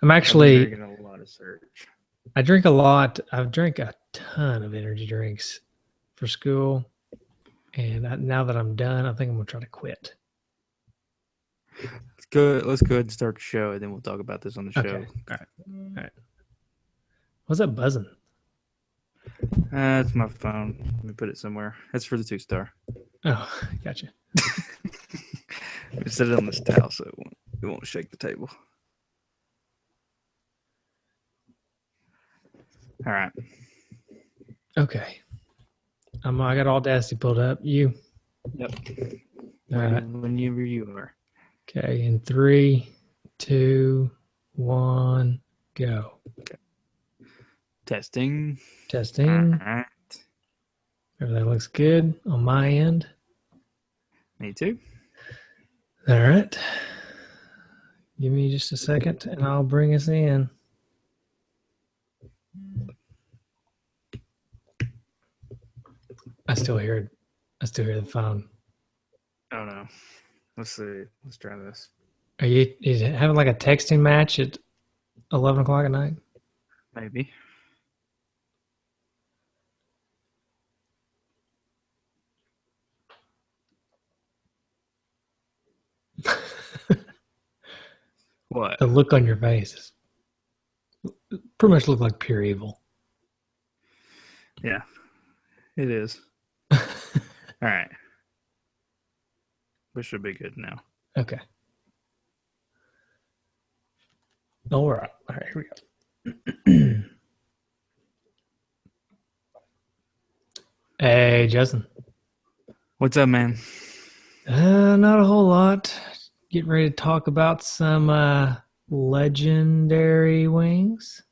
I'm I've actually, been drinking a lot of Surge. I drink a lot. I've drank a ton of energy drinks for school. And now that I'm done, I think I'm going to try to quit. Let's go ahead and start the show, and then we'll talk about this on the show. Okay. All right. What's that buzzing? That's my phone. Let me put it somewhere. That's for the 2-star. Oh, gotcha. We set it on this towel so it won't shake the table. All right. Okay. I got Audacity pulled up. You? Yep. All right. Whenever you are. Okay. In 3, 2, 1, go. Okay. Testing. Testing. All right. Everything looks good on my end. Me too. All right. Give me just a second, and I'll bring us in. I still hear the phone. Oh no. Let's see. Let's try this. Are you having like a texting match at 11 o'clock at night? Maybe. What? The look on your face pretty much look like pure evil. Yeah, it is. All right. We should be good now. Okay. All right. All right, here we go. Hey, Justin. What's up, man? Not a whole lot. Getting ready to talk about some legendary wings.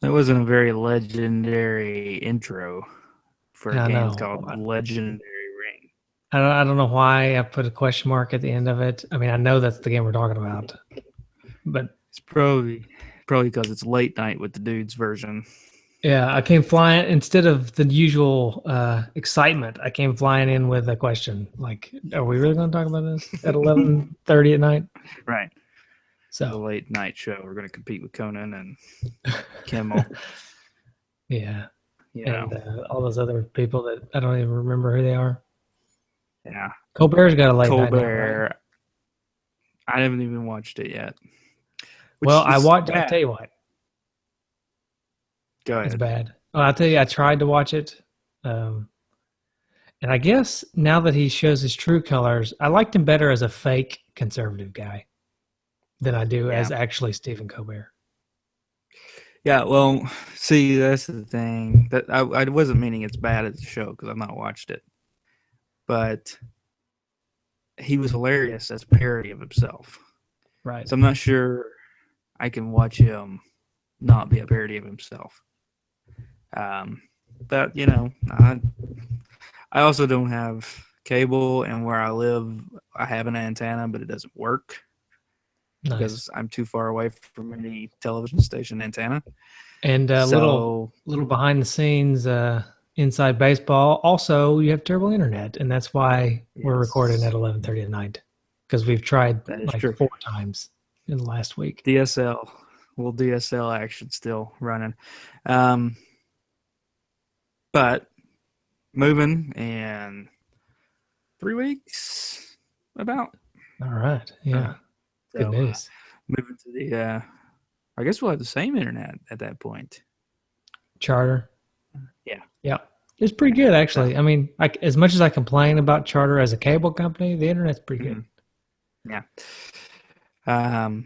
That wasn't a very legendary intro for a game called Legendary Ring. I don't know why I put a question mark at the end of it. I mean, I know that's the game we're talking about, but it's probably because it's late night with the dude's version. Yeah, I came flying instead of the usual excitement. I came flying in with a question like, "Are we really going to talk about this at 11:30 at night?" Right. So the late night show. We're going to compete with Conan and Kimmel. Yeah. And all those other people that I don't even remember who they are. Yeah. Colbert's got a late night now, right? I haven't even watched it yet. Well, I'll tell you what. Go ahead. It's bad. Well, I'll tell you, I tried to watch it. And I guess now that he shows his true colors, I liked him better as a fake conservative guy than I do as actually Stephen Colbert. Yeah, well, see, that's the thing. That I wasn't meaning it's bad as a show because I've not watched it. But he was hilarious as a parody of himself. Right. So I'm not sure I can watch him not be a parody of himself. But, you know, I also don't have cable, and where I live, I have an antenna, but it doesn't work. Nice. Because I'm too far away from any television station antenna. And little behind the scenes inside baseball. Also, you have terrible internet, and that's why we're recording at 11:30 at night because we've tried like 4 times in the last week. DSL action still running, but moving in 3 weeks about. All right, yeah. Good news. Moving to the, I guess we'll have the same internet at that point. Charter. Yeah. It's pretty good, actually. So, I mean, as much as I complain about Charter as a cable company, the internet's pretty good. Yeah. But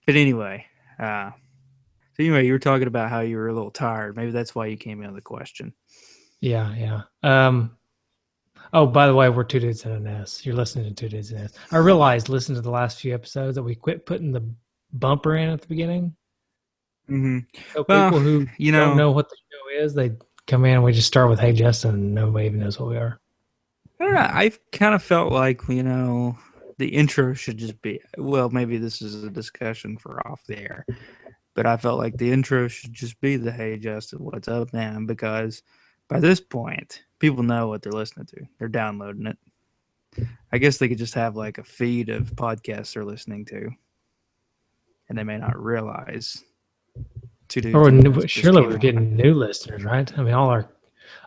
anyway, you were talking about how you were a little tired. Maybe that's why you came in with the question. Yeah. Oh, by the way, we're Two Dudes and an S. You're listening to Two Dudes and an S. I realized, listening to the last few episodes, that we quit putting the bumper in at the beginning. Mm-hmm. So people who don't know what the show is, they come in and we just start with, "Hey, Justin," and nobody even knows what we are. I don't know. I kind of felt like, the intro should just be, well, maybe this is a discussion for off the air, but I felt like the intro should just be the, "Hey, Justin, what's up, man?" Because by this point, people know what they're listening to. They're downloading it. I guess they could just have like a feed of podcasts they're listening to. and they may not realize. Or surely we're getting new listeners, right? I mean, all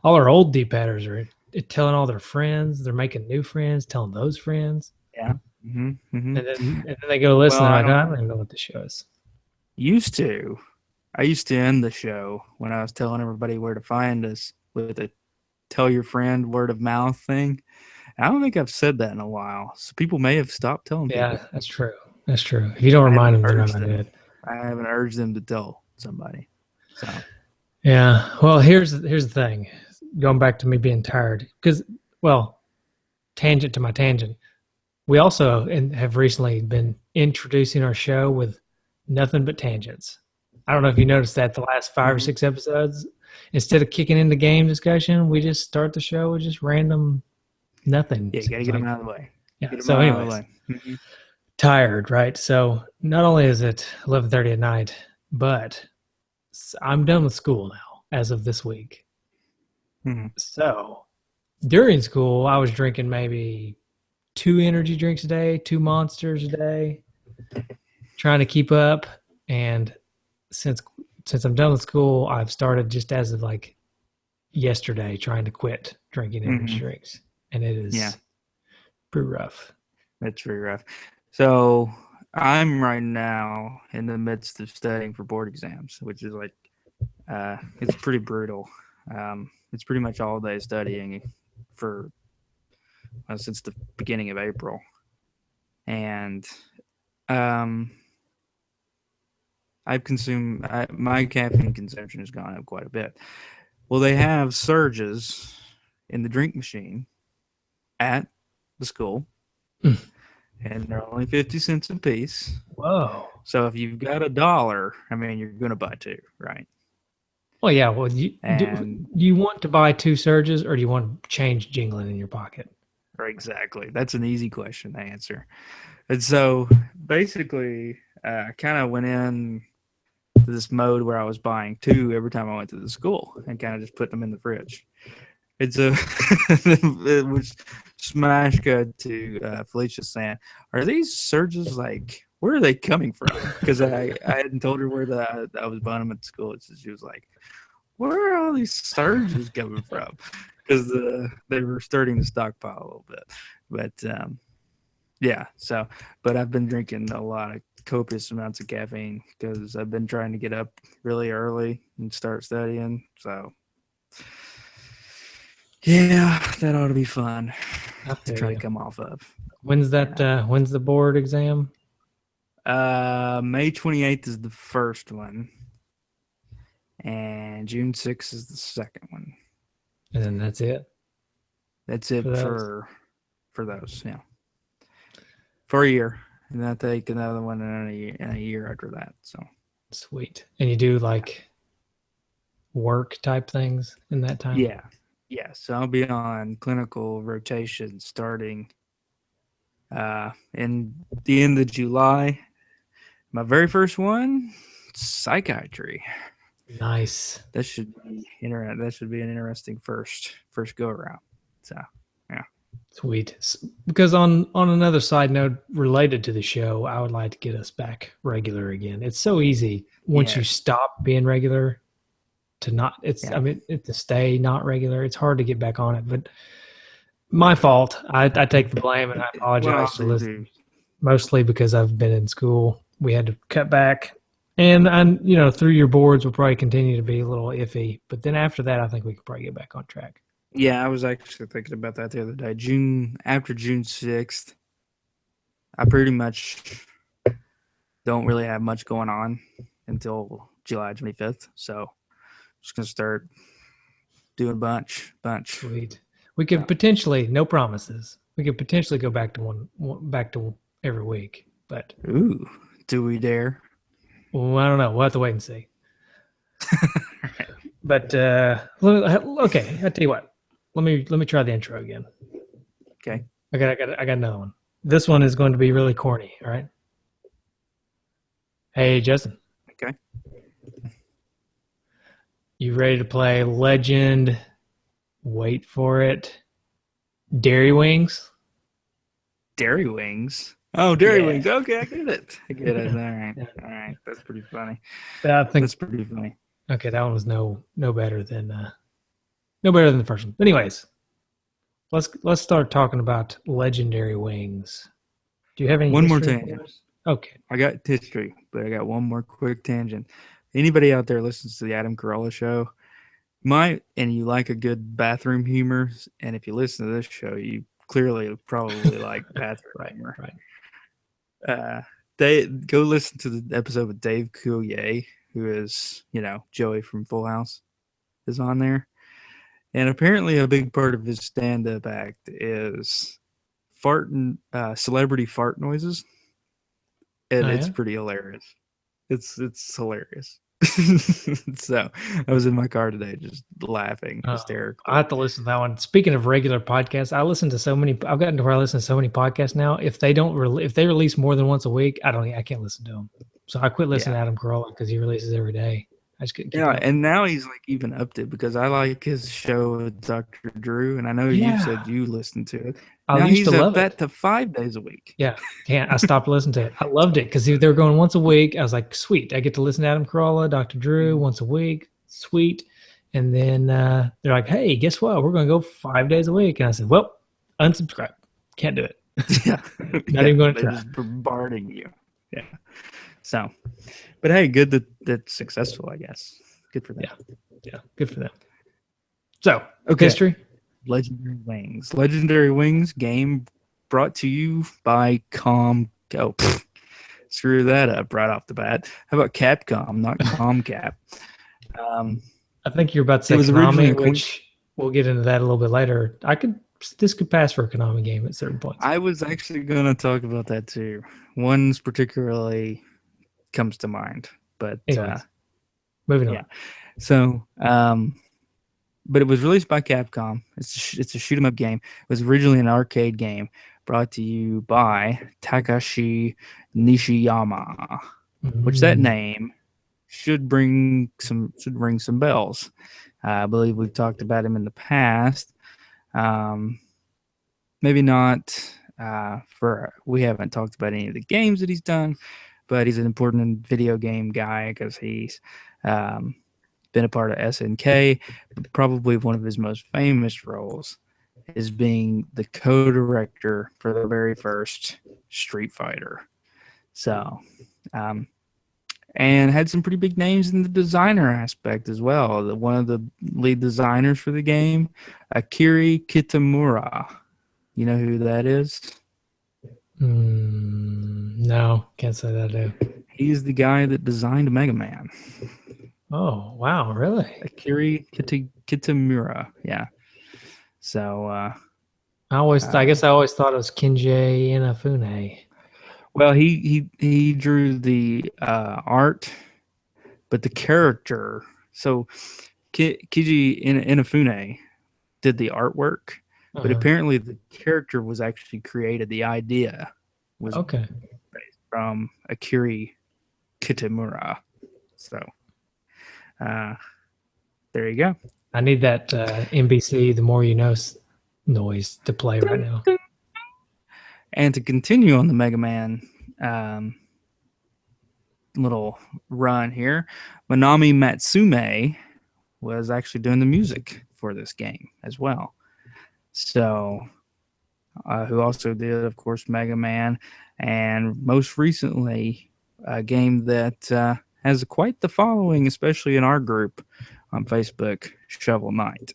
our old D-padders are telling all their friends. They're making new friends, telling those friends. Yeah. Mm-hmm, mm-hmm. And then they go listen. Well, they're like, I don't even know what the show is. I used to end the show when I was telling everybody where to find us with a tell your friend word of mouth thing. I don't think I've said that in a while. So people may have stopped telling people. Yeah, that's true. That's true. If you don't remind them, they're not going to do it. I haven't urged them to tell somebody. So yeah. Well, here's the thing. Going back to me being tired, because tangent to my tangent. We also have recently been introducing our show with nothing but tangents. I don't know if you noticed that the last 5 or 6 episodes, instead of kicking into game discussion, we just start the show with just random nothing. Yeah, you got to get them out of the way. Yeah. So anyways, tired, right? So not only is it 11:30 at night, but I'm done with school now as of this week. Mm-hmm. So during school, I was drinking maybe 2 energy drinks a day, 2 Monsters a day, trying to keep up. And since I'm done with school, I've started just as of like yesterday trying to quit drinking energy drinks. And it is pretty rough. It's pretty rough. So I'm right now in the midst of studying for board exams, which is like, it's pretty brutal. It's pretty much all day studying for since the beginning of April. And I've consumed, my caffeine consumption has gone up quite a bit. Well, they have surges in the drink machine at the school, and they're only 50 cents a piece. Whoa. So if you've got $1, I mean, you're going to buy 2, right? Well, yeah. Well, do you want to buy 2 surges, or do you want change jingling in your pocket? Exactly. That's an easy question to answer. And so basically, I kind of went in to this mode where I was buying 2 every time I went to the school and kind of just put them in the fridge. It's it was smash cut to Felicia saying, "Are these surges like? Where are they coming from?" Because I hadn't told her where I was buying them at school. So she was like, "Where are all these surges coming from?" Because they were starting to stockpile a little bit, but yeah. So, but I've been drinking a lot of copious amounts of caffeine because I've been trying to get up really early and start studying. So. Yeah, that ought to be fun to try to come off of. When's that? When's the board exam? May 28th is the first one, and June 6th is the second one. And then that's it. That's it for those. Yeah, for a year, and then I take another one in a year after that. So sweet. And you do like work type things in that time? Yeah. Yeah, so I'll be on clinical rotation starting in the end of July. My very first one, psychiatry. Nice. That should be That should be an interesting first go around. So, yeah. Sweet. Because on another side note related to the show, I would like to get us back regular again. It's so easy once you stop being regular. I mean, to stay not regular. It's hard to get back on it, but my fault. I take the blame, and I apologize to listeners. Mostly because I've been in school. We had to cut back, and through your boards will probably continue to be a little iffy. But then after that, I think we could probably get back on track. Yeah, I was actually thinking about that the other day. After June 6th, I pretty much don't really have much going on until July 25th. So. Just gonna start doing a bunch. Sweet. We could potentially, no promises. We could potentially go back to every week, but do we dare? Well, I don't know. We'll have to wait and see. But okay, I'll tell you what. Let me try the intro again. Okay. I got another one. This one is going to be really corny. All right. Hey, Justin. Okay. You ready to play Legend? Wait for it. Dairy Wings? Dairy Wings? Oh, Dairy Wings. Okay, I get it. All right. Yeah. All right. That's pretty funny. I think that's pretty funny. Okay, that one was no better than the first one. Anyways, let's start talking about legendary wings. Do you have any one more history tangent? For us? Okay. I got history, but I got one more quick tangent. Anybody out there listens to the Adam Carolla show, and you like a good bathroom humor, and if you listen to this show, you clearly probably like bathroom humor. Right. They go listen to the episode with Dave Coulier, who is, Joey from Full House, is on there. And apparently a big part of his stand-up act is celebrity fart noises. And it's pretty hilarious. It's hilarious. So I was in my car today just laughing hysterically. I have to listen to that one. Speaking of regular podcasts, I listen to so many. I've gotten to where I listen to so many podcasts now. If they if they release more than once a week, I can't listen to them. So I quit listening to Adam Carolla because he releases every day. I just couldn't keep up. And now he's like even upped it because I like his show with Dr. Drew, and I know you said you listened to it. Now he's up that to 5 days a week. Yeah, I stopped listening to it. I loved it because they were going once a week. I was like, sweet, I get to listen to Adam Carolla, Dr. Drew once a week, sweet. And then they're like, hey, guess what? We're going to go 5 days a week. And I said, well, unsubscribe. Can't do it. Yeah, not even going to try. Just bombarding you. Yeah. So, but hey, good that that's successful, I guess. Good for them. Yeah, good for them. So, history. Legendary Wings game brought to you by screw that up right off the bat. How about Capcom, not Comcap? I think you're about to say Konami, which we'll get into that a little bit later. This could pass for a Konami game at certain points. I was actually going to talk about that too. One's particularly comes to mind, but moving on. Yeah. So, but it was released by Capcom. It's a shoot 'em up game. It was originally an arcade game brought to you by Takashi Nishiyama, which that name should ring some bells. I believe we've talked about him in the past. Maybe not we haven't talked about any of the games that he's done, but he's an important video game guy because he's been a part of SNK. But probably one of his most famous roles is being the co-director for the very first Street Fighter. So, and had some pretty big names in the designer aspect as well. One of the lead designers for the game, Akira Kitamura. You know who that is? No, can't say that I do. He's the guy that designed Mega Man. Oh, wow, really? Akira Kitamura, yeah. So I guess I always thought it was Kinji Inafune. Well, he drew the art, but the character. So Kiji Inafune did the artwork, but apparently the character was actually created. The idea was based from Akira Kitamura. So there you go. I need that NBC The More You Know noise to play right now. And to continue on the Mega Man little run here, Manami Matsume was actually doing the music for this game as well. So, who also did, of course, Mega Man, and most recently, a game that has quite the following, especially in our group on Facebook, Shovel Knight.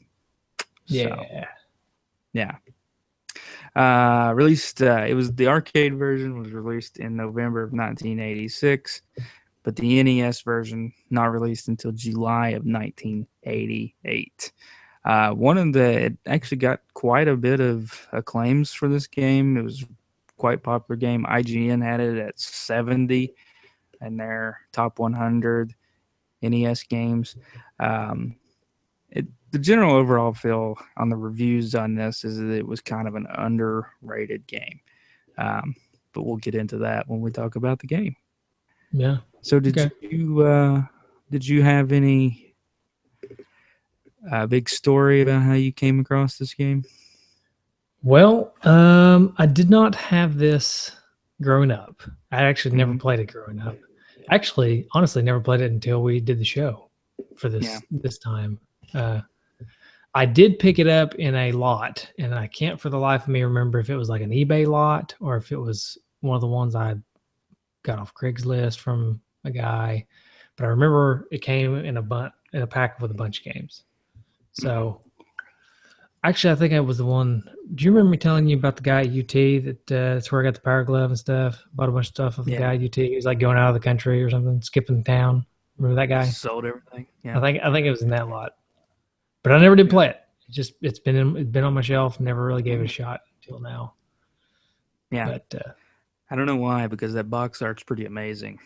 Yeah. So, yeah. Released, it was the arcade version was released in November of 1986, but the NES version not released until July of 1988. It actually got quite a bit of acclaims for this game. It was quite a popular game. IGN had it at 70 in their top 100 NES games. The general overall feel on the reviews on this is that it was kind of an underrated game. But we'll get into that when we talk about the game. Yeah. So did you have any big story about how you came across this game? Well, I did not have this growing up. I actually never played it growing up. Actually, honestly, never played it until we did the show for this time. I did pick it up in a lot, and I can't for the life of me remember if it was like an eBay lot or if it was one of the ones I got off Craigslist from a guy. But I remember it came in a pack with a bunch of games. So actually, I think I was the one. Do you remember me telling you about the guy at UT that's where I got the Power Glove and stuff? Bought a bunch of stuff of the guy at UT. He was like going out of the country or something, skipping town. Remember that guy? Sold everything. Yeah. I think it was in that lot. But I never did play it. It's been on my shelf. Never really gave it a shot until now. Yeah. But I don't know why, because that box art's pretty amazing.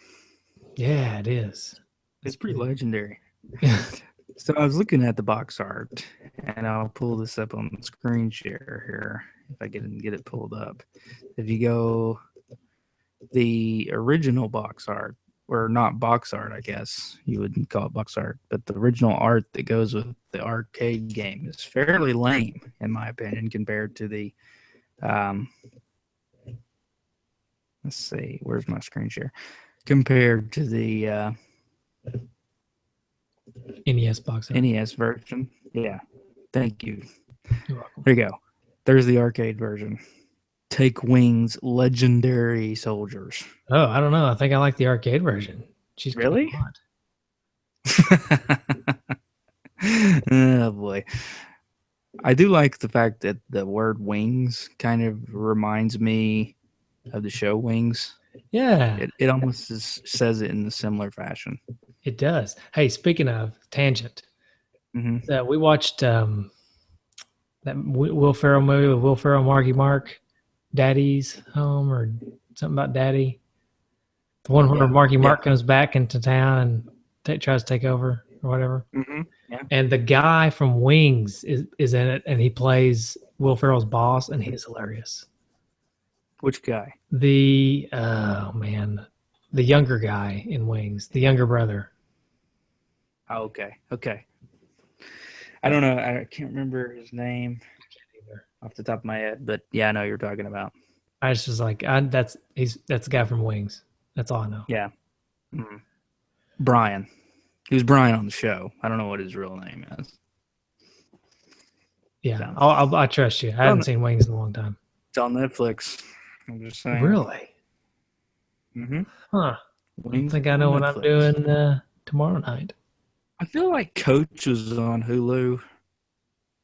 Yeah, it is. It's pretty legendary. So I was looking at the box art, and I'll pull this up on the screen share here if I can get it pulled up. If you go the original box art, or not box art, I guess you wouldn't call it box art, but the original art that goes with the arcade game is fairly lame, in my opinion, compared to the let's see, where's my screen share? Compared to the NES box art. NES version. Yeah. Thank you. You're welcome. There you go. There's the arcade version. Take Wings Legendary Soldiers. Oh, I don't know. I think I like the arcade version. She's really? Oh boy. I do like the fact that the word wings kind of reminds me of the show Wings. Yeah. It almost says it in a similar fashion. It does. Hey, speaking of tangent, we watched that Will Ferrell movie with Will Ferrell, Marky Mark, Daddy's Home, or something about Daddy. The one where Marky Mark comes back into town and tries to take over or whatever. Yeah. And the guy from Wings is in it, and he plays Will Ferrell's boss, and he's hilarious. Which guy? The younger guy in Wings, the younger brother. Oh, okay. I don't know. I can't remember his name off the top of my head, but yeah, I know what you're talking about. I just was like, that's the guy from Wings. That's all I know. Yeah. Brian. He was Brian on the show. I don't know what his real name is. Yeah, so. I trust you. I haven't seen Wings in a long time. It's on Netflix. I'm just saying. Really? Huh. I think I know what I'm doing tomorrow night. I feel like Coach was on Hulu,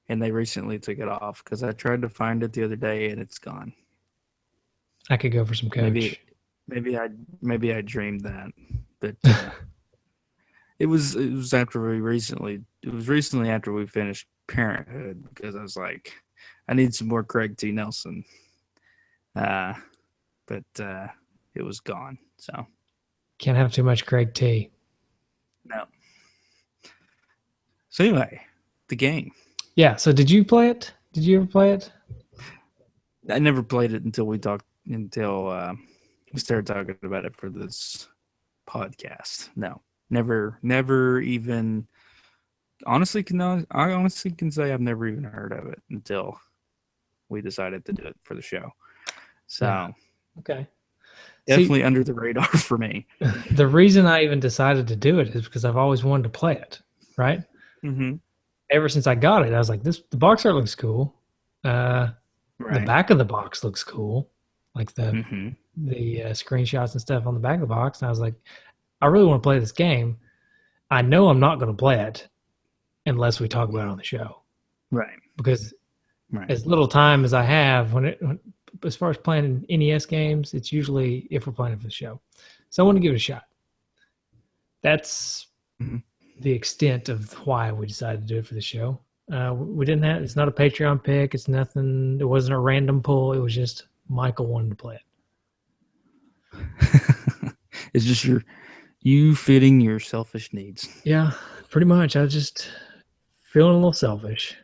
and they recently took it off because I tried to find it the other day and it's gone. I could go for some Coach. Maybe I dreamed that, but it was recently after we finished Parenthood, because I was like, I need some more Craig T. Nelson, but it was gone. So can't have too much Craig T. No. So anyway, the game. Yeah. So did you play it? Did you ever play it? I never played it until we started talking about it for this podcast. No, never even. I honestly can say I've never even heard of it until we decided to do it for the show. So, yeah. Okay. Definitely under the radar for me. The reason I even decided to do it is because I've always wanted to play it, right? Ever since I got it, I was like, the box art looks cool. The back of the box looks cool. Like the screenshots and stuff on the back of the box. And I was like, I really want to play this game. I know I'm not going to play it unless we talk about it on the show. Right. Because as little time as I have as far as playing NES games, it's usually if we're playing it for the show. So I want to give it a shot. That's the extent of why we decided to do it for the show. We didn't have, it's not a Patreon pick. It's nothing. It wasn't a random pull. It was just Michael wanted to play it. It's just you fitting your selfish needs. Yeah, pretty much. I was just feeling a little selfish.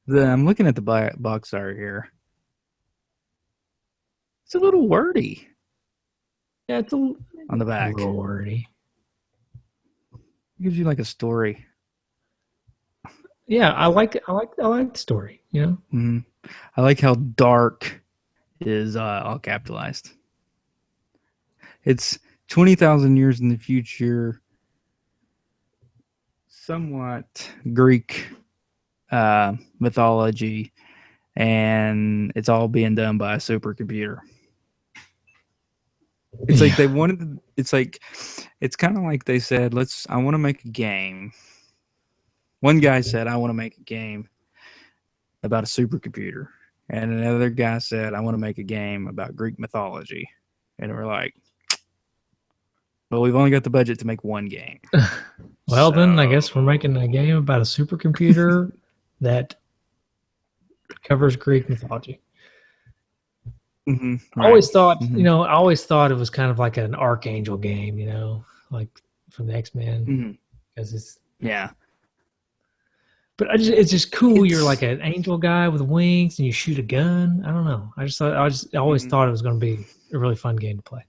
I'm looking at the box art here. It's a little wordy. Yeah, it's on the back. A little wordy. It gives you like a story. Yeah, I like the story, you know? I like how dark is all capitalized. It's 20,000 years in the future, somewhat Greek mythology, and it's all being done by a supercomputer. It's like they wanted. It's kind of like they said, I want to make a game. One guy said, I want to make a game about a supercomputer. And another guy said, I want to make a game about Greek mythology. And we're like, well, we've only got the budget to make one game. Well, then I guess we're making a game about a supercomputer that covers Greek mythology. Mm-hmm, right. I always thought, I always thought it was kind of like an Archangel game, like from the X-Men, because it's But it's just cool. You're like an angel guy with wings, and you shoot a gun. I don't know. I always thought it was going to be a really fun game to play.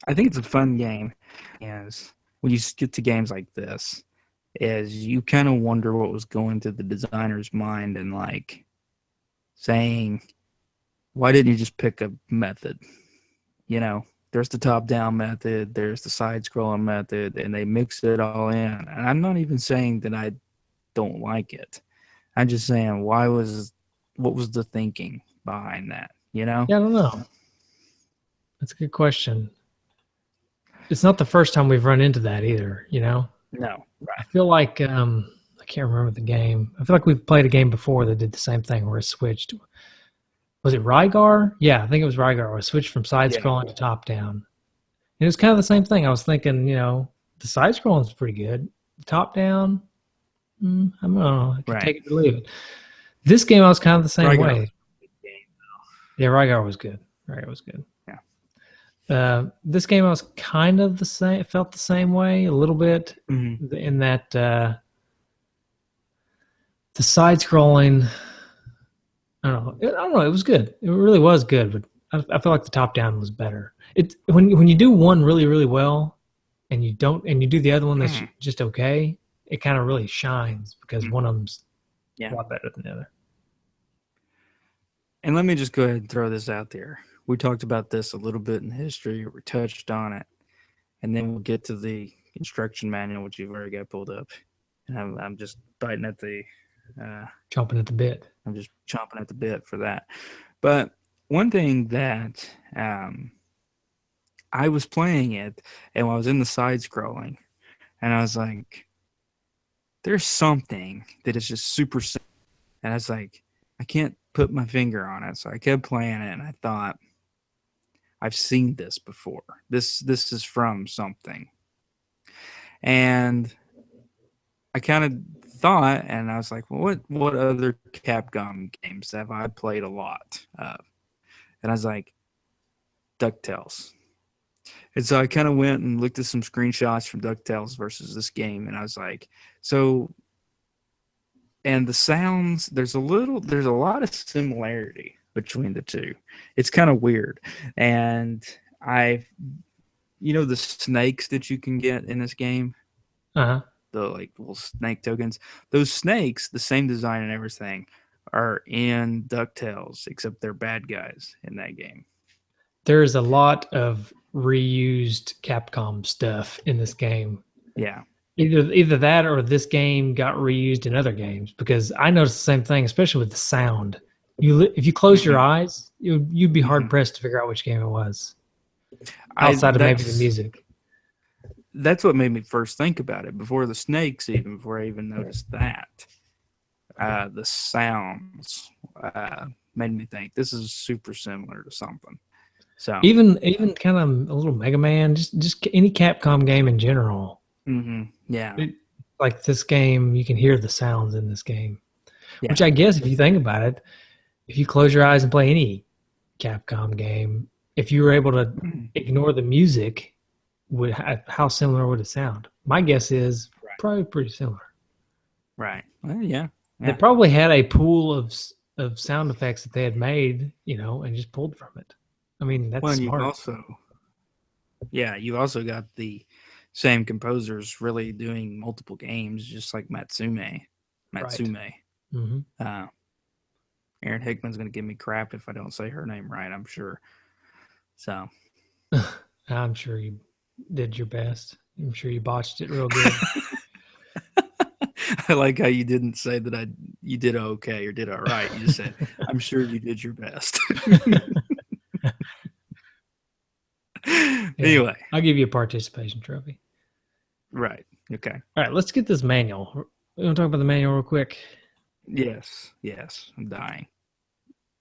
I think it's a fun game. Is when you get to games like this, is you kind of wonder what was going through the designer's mind and like saying, why didn't you just pick a method? There's the top-down method, there's the side-scrolling method, and they mix it all in. And I'm not even saying that I don't like it. I'm just saying, what was the thinking behind that? Yeah, I don't know. That's a good question. It's not the first time we've run into that either, No. Right. I feel like I can't remember the game. I feel like we've played a game before that did the same thing where it switched. Was it Rygar? Yeah, I think it was Rygar. Where it switched from side-scrolling to top-down. And it was kind of the same thing. I was thinking, the side-scrolling is pretty good. Top-down, I don't know. I can take it or leave it. This game, I was kind of the same way. Yeah, Rygar was good. Rygar was good. Yeah. This game, I was kind of the same. It felt the same way a little bit in that the side-scrolling. I don't know. It was good. It really was good, but I feel like the top down was better. It when you do one really really well, and you do the other one that's just okay, it kind of really shines because one of them's a lot better than the other. And let me just go ahead and throw this out there. We talked about this a little bit in history. We touched on it, and then we'll get to the instruction manual, which you've already got pulled up. And I'm just biting at the chomping at the bit. I'm just chomping at the bit for that. But one thing that I was playing it, and I was in the side scrolling, and I was like, there's something that is just super simple. And I was like, I can't put my finger on it. So I kept playing it, and I thought, I've seen this before. This is from something. And I kind of thought, and I was like, well, what other Capcom games have I played a lot of? And I was like, DuckTales. And so I kind of went and looked at some screenshots from DuckTales versus this game, and I was like, and the sounds, there's a lot of similarity between the two. It's kind of weird. And the snakes that you can get in this game? Uh-huh. The little snake tokens. Those snakes, the same design and everything, are in DuckTales, except they're bad guys in that game. There's a lot of reused Capcom stuff in this game. Yeah. Either that or this game got reused in other games, because I noticed the same thing, especially with the sound. If you close your eyes, you'd be hard pressed to figure out which game it was, outside of maybe the music. That's what made me first think about it before the snakes, even before I even noticed that. The sounds made me think this is super similar to something. So even kind of a little Mega Man, just any Capcom game in general. Yeah, like this game, you can hear the sounds in this game, which I guess if you think about it, if you close your eyes and play any Capcom game, if you were able to ignore the music, how similar would it sound? My guess is probably pretty similar. Right. Well, yeah. They probably had a pool of sound effects that they had made, and just pulled from it. I memean, that's smart. You also got the same composers really doing multiple games, just like Matsume. Right. Aaron Hickman's going to give me crap if I don't say her name right, I'm sure. So I'm sure you did your best. I'm sure you botched it real good. I like how you didn't say that you did okay or did all right. You just said, I'm sure you did your best. Anyway. I'll give you a participation trophy. Right. Okay. All right, let's get this manual. We want to talk about the manual real quick. Yes. I'm dying.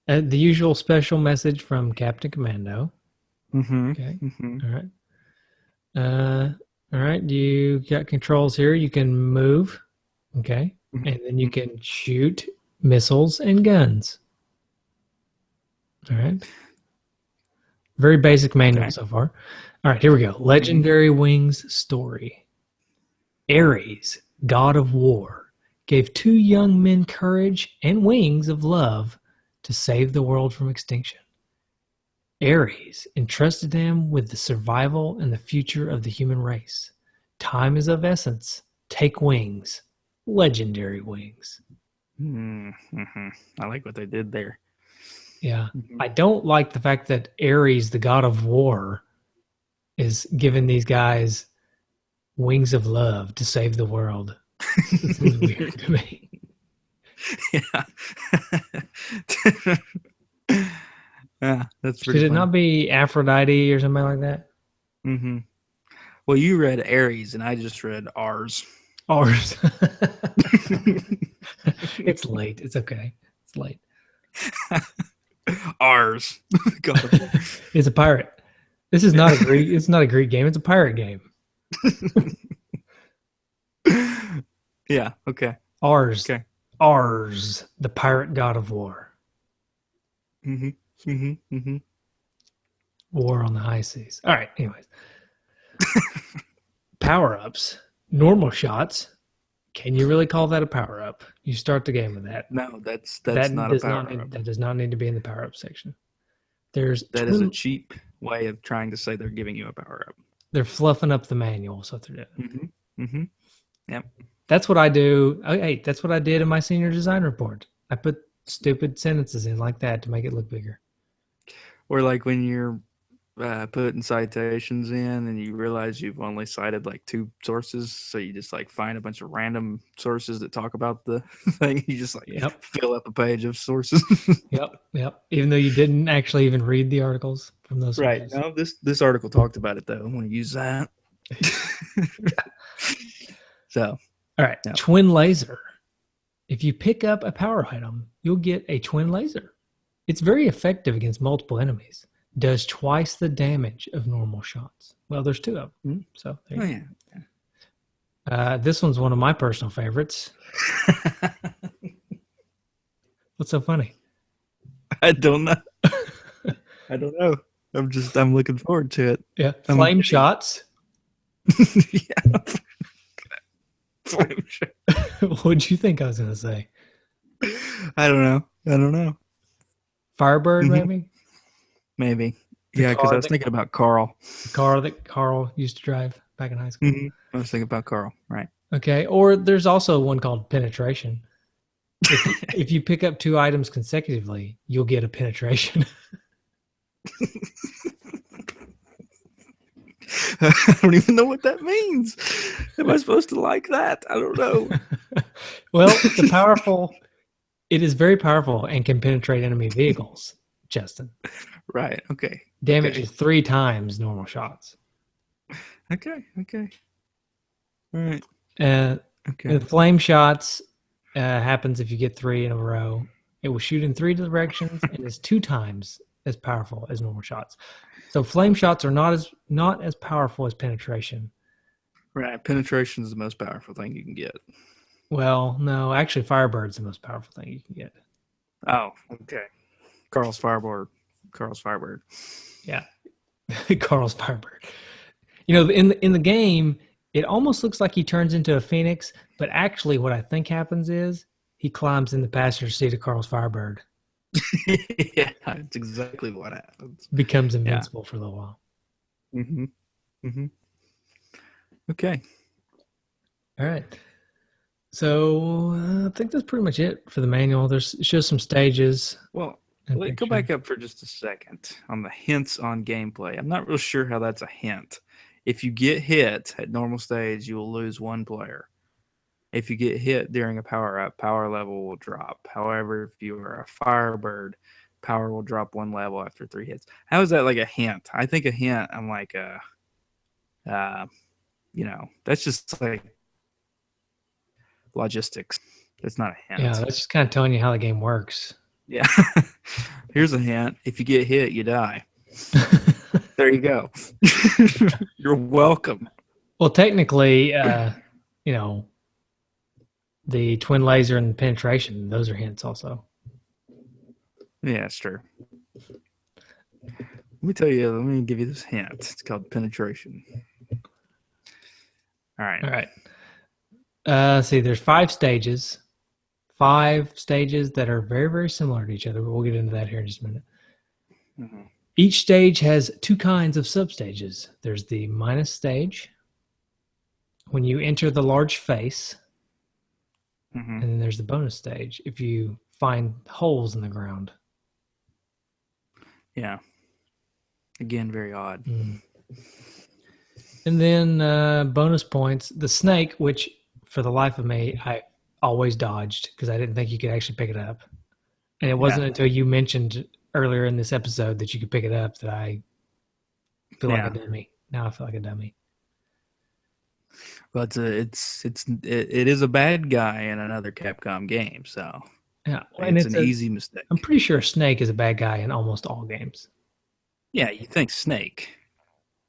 The usual special message from Captain Commando. Mm-hmm. Okay. Mm-hmm. All right. You got controls here. You can move. Okay. Mm-hmm. And then you can shoot missiles and guns. All right. Very basic manual so far. All right, here we go. Legendary Wings story. Ares, god of war, gave two young men courage and wings of love to save the world from extinction. Ares entrusted them with the survival and the future of the human race. Time is of essence. Take wings. Legendary wings. Mm-hmm. I like what they did there. Yeah. I don't like the fact that Ares, the god of war, is giving these guys wings of love to save the world. This is weird to me. Yeah. Yeah, that's pretty Should it funny. not be Aphrodite or something like that? Mm-hmm. Well, you read Aries, and I just read ours. Ours. It's late. It's okay. It's late. Ours. It's a pirate. This is not a Greek. It's not a Greek game. It's a pirate game. Yeah. Okay. Ours. Okay. Ours. The pirate god of war. Mm-hmm. Mm-hmm. Mm-hmm. War on the high seas. All right. Anyways. Power-ups. Normal shots. Can you really call that a power-up? You start the game with that. No, that's not a power-up. That does not need to be in the power-up section. That is a cheap way of trying to say they're giving you a power-up. They're fluffing up the manual, so they're doing. Mm-hmm. Mm-hmm. Yep. That's what I do. Hey, that's what I did in my senior design report. I put stupid sentences in like that to make it look bigger. Or like when you're putting citations in and you realize you've only cited like 2 sources, so you just like find a bunch of random sources that talk about the thing. You just like fill up a page of sources. Yep. Even though you didn't actually even read the articles from those sources. Right. No, this article talked about it though. I want to use that. So, all right. Yep. Twin laser. If you pick up a power item, you'll get a twin laser. It's very effective against multiple enemies. Does twice the damage of normal shots. Well, there's 2 of them. So there you go. This one's one of my personal favorites. What's so funny? I don't know. I'm looking forward to it. Yeah. Flame shots. Yeah. Flame shot. What'd you think I was going to say? I don't know. Firebird, maybe? Maybe. Yeah, because I was thinking about Carl. The car that Carl used to drive back in high school. Mm-hmm. I was thinking about Carl, right. Okay. Or there's also one called penetration. If you pick up 2 items consecutively, you'll get a penetration. I don't even know what that means. Am I supposed to like that? I don't know. Well, it is very powerful and can penetrate enemy vehicles, Justin. Right. Okay. Damages 3 times normal shots. Okay. All right. Okay. The flame shots happens if you get 3 in a row. It will shoot in 3 directions and is 2 times as powerful as normal shots. So flame shots are not as powerful as penetration. Right. Penetration is the most powerful thing you can get. Well, no, actually Firebird's the most powerful thing you can get. Oh, okay. Carl's Firebird. Yeah. Carl's Firebird. You know, in the game, it almost looks like he turns into a phoenix, but actually what I think happens is he climbs in the passenger seat of Carl's Firebird. Yeah, that's exactly what happens. Becomes invincible for a little while. Mm-hmm. Mm-hmm. Okay. All right. So I think that's pretty much it for the manual. There's just some stages. Well, Let's go back up for just a second on the hints on gameplay. I'm not real sure how that's a hint. If you get hit at normal stage, you will lose one player. If you get hit during a power-up, power level will drop. However, if you are a Firebird, power will drop one level after 3 hits. How is that like a hint? I think a hint, I'm like, that's just like logistics. It's not a hint. Yeah, that's just kind of telling you how the game works. Yeah. Here's a hint. If you get hit, you die. There you go. You're welcome. Well, technically, the twin laser and penetration, those are hints also. Yeah, it's true. Let me give you this hint. It's called penetration. All right. See, there's 5 stages. 5 stages that are very, very similar to each other, but we'll get into that here in just a minute. Mm-hmm. Each stage has 2 kinds of substages. There's the minus stage, when you enter the large face, and then there's the bonus stage, if you find holes in the ground. Yeah. Again, very odd. Mm. And then bonus points, the snake, which for the life of me, I always dodged because I didn't think you could actually pick it up. And it wasn't until you mentioned earlier in this episode that you could pick it up that I feel like a dummy. Now I feel like a dummy. But it is a bad guy in another Capcom game, so yeah, and it's an easy mistake. I'm pretty sure Snake is a bad guy in almost all games. Yeah, you think Snake,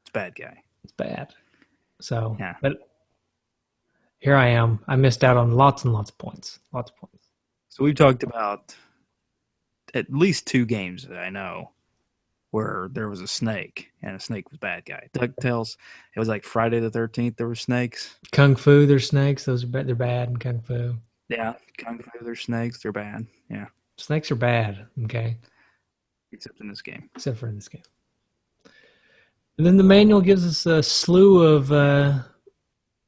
it's a bad guy. It's bad. So, but here I am. I missed out on lots and lots of points. Lots of points. So we've talked about at least 2 games that I know where there was a snake and a snake was a bad guy. DuckTales, it was like Friday the 13th, there were snakes. Kung Fu, there's snakes. Those are bad. They're bad in Kung Fu. Yeah, Kung Fu, there's snakes. They're bad. Yeah. Snakes are bad, okay? Except in this game. Except for in this game. And then the manual gives us a slew of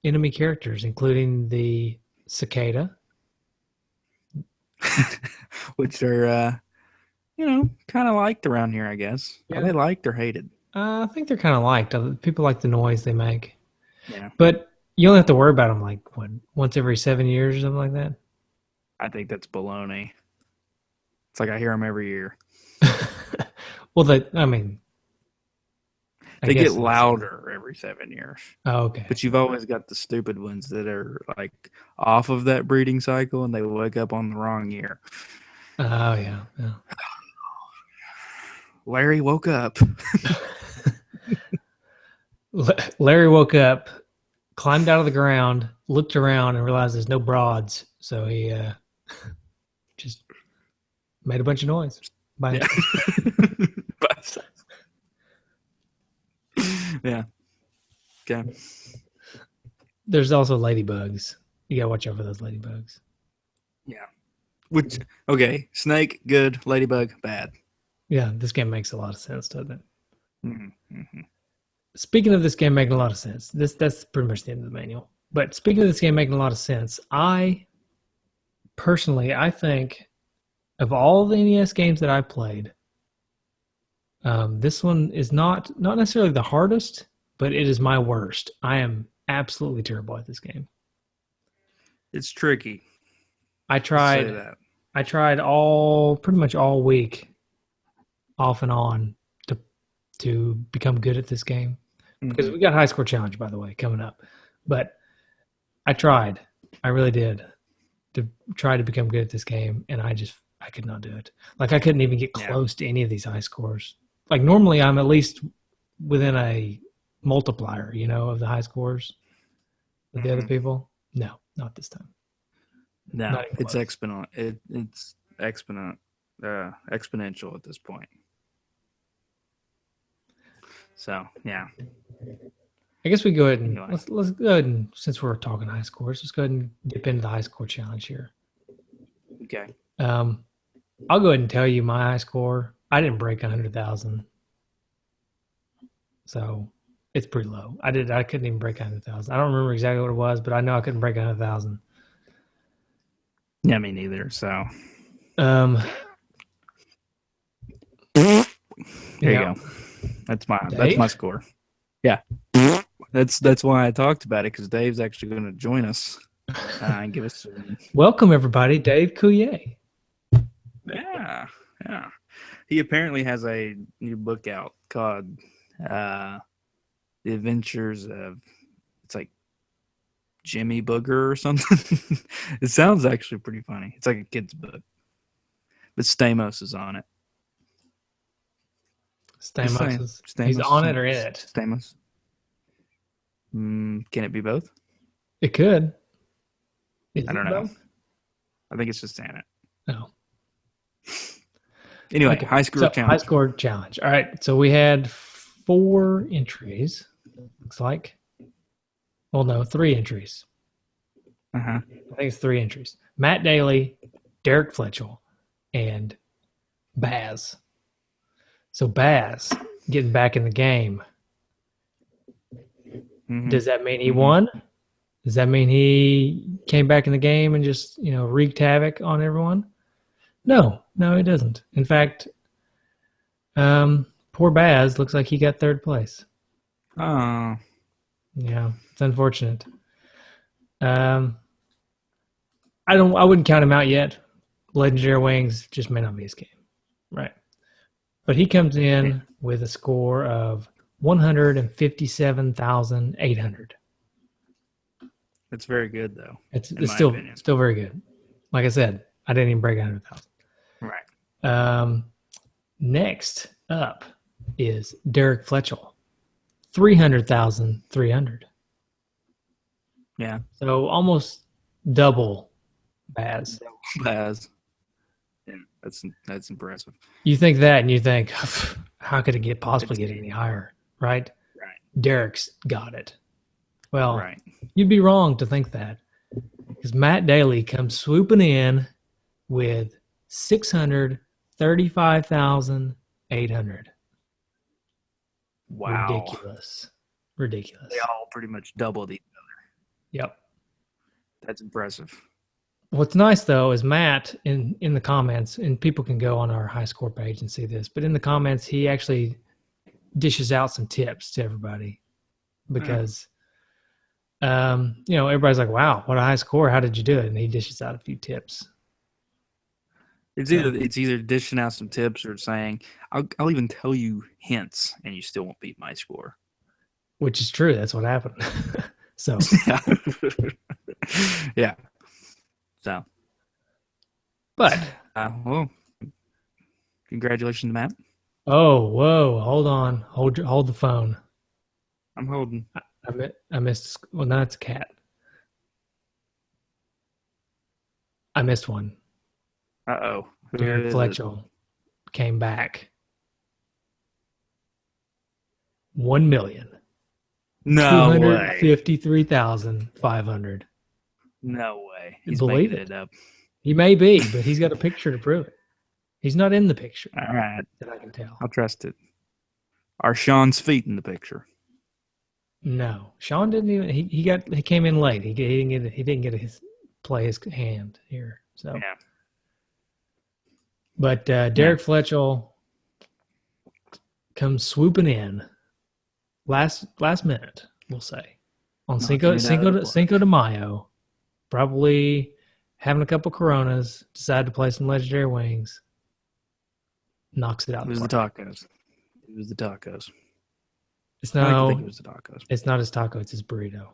enemy characters, including the cicada. Which are, kind of liked around here, I guess. Yeah. Are they liked or hated? I think they're kind of liked. People like the noise they make. Yeah. But you only have to worry about them like, once every 7 years or something like that? I think that's baloney. It's like I hear them every year. Well, they get louder every 7 years. Oh, okay. But you've always got the stupid ones that are like off of that breeding cycle and they wake up on the wrong year. Oh, yeah. Larry woke up. Larry woke up, climbed out of the ground, looked around, and realized there's no broads. So he just made a bunch of noise. Yeah. Okay. There's also ladybugs. You gotta watch out for those ladybugs. Yeah. Which, okay, snake, good. Ladybug, bad. Yeah, this game makes a lot of sense, doesn't it? Mm-hmm. Speaking of this game making a lot of sense, that's pretty much the end of the manual. But speaking of this game making a lot of sense, I think of all the NES games that I've played, this one is not necessarily the hardest, but it is my worst. I am absolutely terrible at this game. It's tricky. I tried pretty much all week, off and on, to become good at this game. Because we got High Score Challenge, by the way, coming up. But I tried. I really did to try to become good at this game, and I could not do it. Like, I couldn't even get close to any of these high scores. Like, normally I'm at least within a multiplier, of the high scores with the other people. No, not this time. No, it's exponential. It's exponential at this point. So, yeah. I guess we go ahead and let's go ahead and, since we're talking high scores, let's go ahead and dip into the high score challenge here. Okay. I'll go ahead and tell you my high score. I didn't break 100,000, so it's pretty low. I couldn't even break 100,000. I don't remember exactly what it was, but I know I couldn't break 100,000. Yeah, me neither. So, There you go. That's my score. Yeah. That's why I talked about it, because Dave's actually going to join us and give us some... Welcome, everybody. Dave Coulier. Yeah. He apparently has a new book out called The Adventures of... It's like Jimmy Booger or something. It sounds actually pretty funny. It's like a kid's book. But Stamos is on it. Stamos. He's on it or in it? Stamos. Can it be both? It could. I don't know. I think it's just in it. No. Anyway, okay. High score challenge. High score challenge. All right. So we had 4 entries. Looks like. Well, no, 3 entries. I think it's 3 entries. Matt Daly, Derek Fletchell, and Baz. So Baz getting back in the game. Does that mean he won? Does that mean he came back in the game and just, wreaked havoc on everyone? No, it doesn't. In fact, poor Baz looks like he got 3rd place. Oh. Yeah, it's unfortunate. I wouldn't count him out yet. Legendary Wings just may not be his game. Right. But he comes in with a score of 157,800. It's very good, though. It's still very good. Like I said, I didn't even break 100,000. Right. Next up is Derek Fletchell, 300,300. Yeah. So almost double Baz. Yeah, that's impressive. You think that, and you think, how could it possibly get any higher, right? Right. Derek's got it. Well, right. You'd be wrong to think that, because Matt Daly comes swooping in with 635,800. Wow. Ridiculous. They all pretty much doubled each other. Yep. That's impressive. What's nice, though, is Matt, in the comments, and people can go on our high score page and see this, but in the comments, he actually dishes out some tips to everybody because, everybody's like, wow, what a high score. How did you do it? And he dishes out a few tips. It's either dishing out some tips or saying, I'll even tell you hints, and you still won't beat my score. Which is true. That's what happened. So. Yeah. So, but well, congratulations, Matt. Oh, whoa! Hold on, hold the phone. I'm holding. I missed. Well, no, it's a cat. I missed one. Uh-oh. Derek Fletchell came back. 1,000,000. No way. 253,500. No way. He's Believe making it up. He may be, but he's got a picture to prove it. He's not in the picture. All right. That I can tell. I'll trust it. Are Sean's feet in the picture? No. Sean didn't even he came in late. He didn't get to play his hand here. So yeah. But Derek Fletchell comes swooping in last minute, we'll say. On Cinco de Mayo. Probably having a couple Coronas, decided to play some Legendary Wings. Knocks it out. It was the tacos. It's I like to think it was the tacos. It's not his taco, it's his burrito.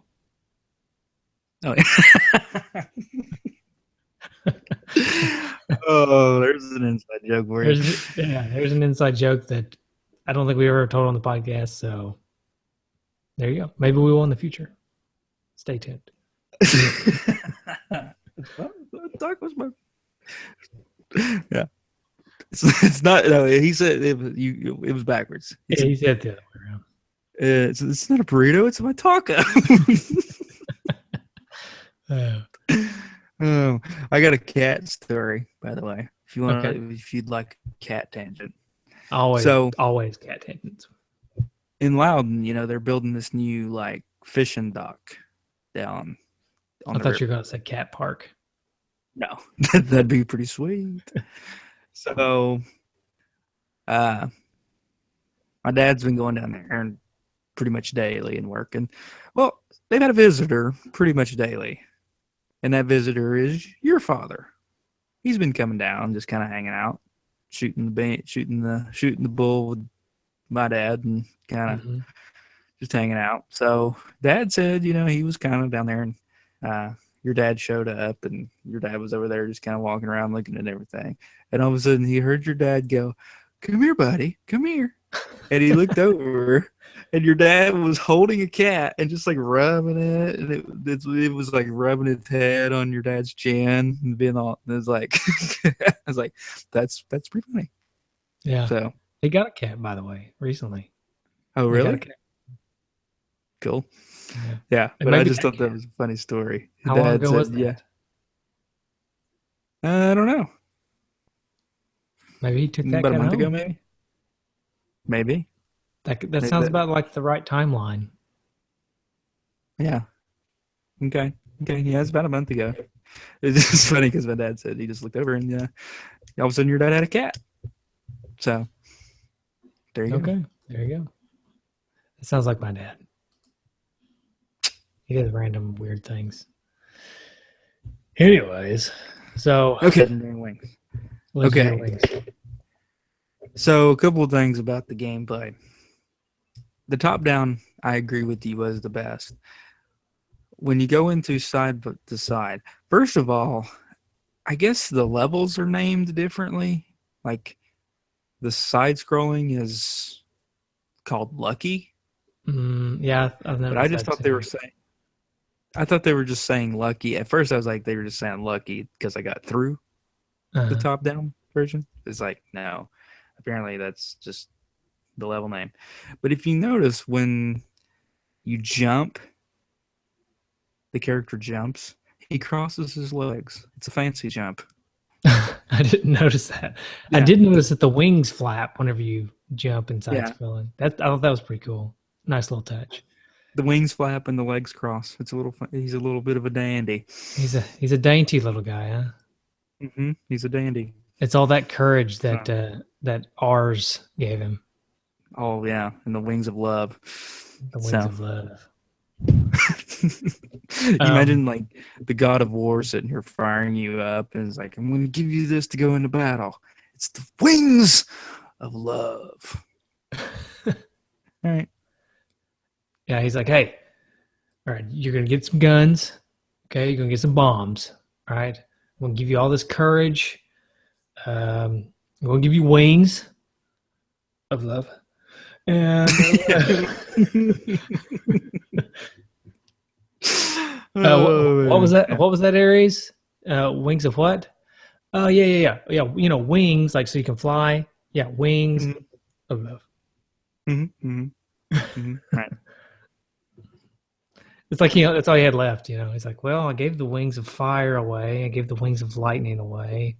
Oh, yeah. Oh, there's an inside joke for you. There's an inside joke that I don't think we ever told on the podcast, so there you go. Maybe we will in the future. Stay tuned. Yeah. It's not. No, he said it was backwards. He said the other way around. It's not a burrito. It's my taco. Oh, I got a cat story, by the way. If you want, if you'd like a cat tangent, always cat tangents. In Loudon, they're building this new fishing dock down. I thought you were going to say cat park. No, that'd be pretty sweet. So, My dad's been going down there and pretty much daily and working. Well, they've had a visitor pretty much daily, and that visitor is your father. He's been coming down, just kind of hanging out, shooting the bull with my dad, and kind of just hanging out. So Dad said, he was kind of down there, and your dad showed up, and your dad was over there just kind of walking around looking at everything. And all of a sudden, he heard your dad go, "Come here, buddy, come here." And he looked over, and your dad was holding a cat and just like rubbing it, and it was like rubbing its head on your dad's chin and being all. And it was like, I was like, that's pretty funny. Yeah. So he got a cat, by the way, recently. Oh, really? Cool. Yeah, but I just thought that was a funny story. How long ago was that? Yeah. I don't know. Maybe he took that about a month home. ago, maybe. That sounds about like the right timeline. Yeah. Okay. Yeah, it's about a month ago. It's just funny because my dad said he just looked over and all of a sudden your dad had a cat. So there you go. Okay, there you go. It sounds like my dad. He does random weird things. Anyways, so Legendary Wings. Wings. So a couple of things about the gameplay. The top down, I agree with you, was the best. When you go into side to side, first of all, I guess the levels are named differently. Like the side scrolling is called Lucky. Yeah, but I just thought they were saying. I thought they were just saying Lucky. At first, I was like, they were just saying Lucky because I got through the top down version. It's like, no, apparently that's just the level name. But if you notice, when you jump, the character jumps, he crosses his legs. It's a fancy jump. I didn't notice that. Yeah. I did notice that the wings flap whenever you jump and side scrolling. I thought that was pretty cool. Nice little touch. The wings flap and the legs cross. It's a little fun. He's a little bit of a dandy. He's a dainty little guy, huh? He's a dandy. It's all that courage that that ours gave him. Oh yeah, and the wings of love. The wings of love. Imagine like the god of war sitting here firing you up, and it's like, I'm going to give you this to go into battle. It's the wings of love. All right. Yeah, he's like, hey, all right, you're going to get some guns. Okay, you're going to get some bombs. All right, I'm going to give you all this courage. I'm going to give you wings of love. And what was that? What was that, Aries? Wings of what? Oh, yeah. You know, wings, like so you can fly. Yeah, wings of love. Right. It's like, that's all he had left, He's like, well, I gave the wings of fire away. I gave the wings of lightning away.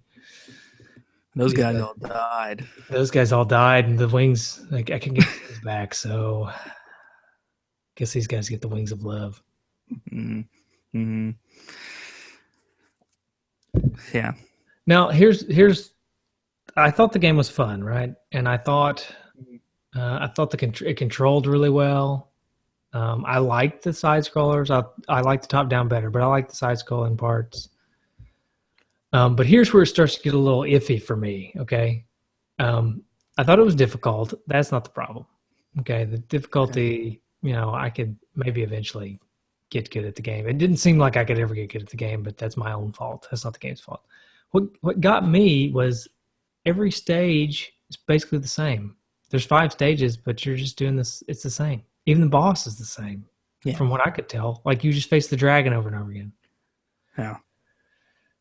Those guys all died. Those guys all died, and the wings, like, I can get the wings back, so I guess these guys get the wings of love. Yeah. Now, here's I thought the game was fun, right? And I thought it controlled really well. I liked the side scrollers. I like the top down better, but I like the side scrolling parts. But here's where it starts to get a little iffy for me. Okay. I thought it was difficult. That's not the problem. Okay. The difficulty, I could maybe eventually get good at the game. It didn't seem like I could ever get good at the game, but that's my own fault. That's not the game's fault. What got me was every stage is basically the same. There's 5 stages, but you're just doing this. It's the same. Even the boss is the same, from what I could tell. Like, you just face the dragon over and over again. Yeah.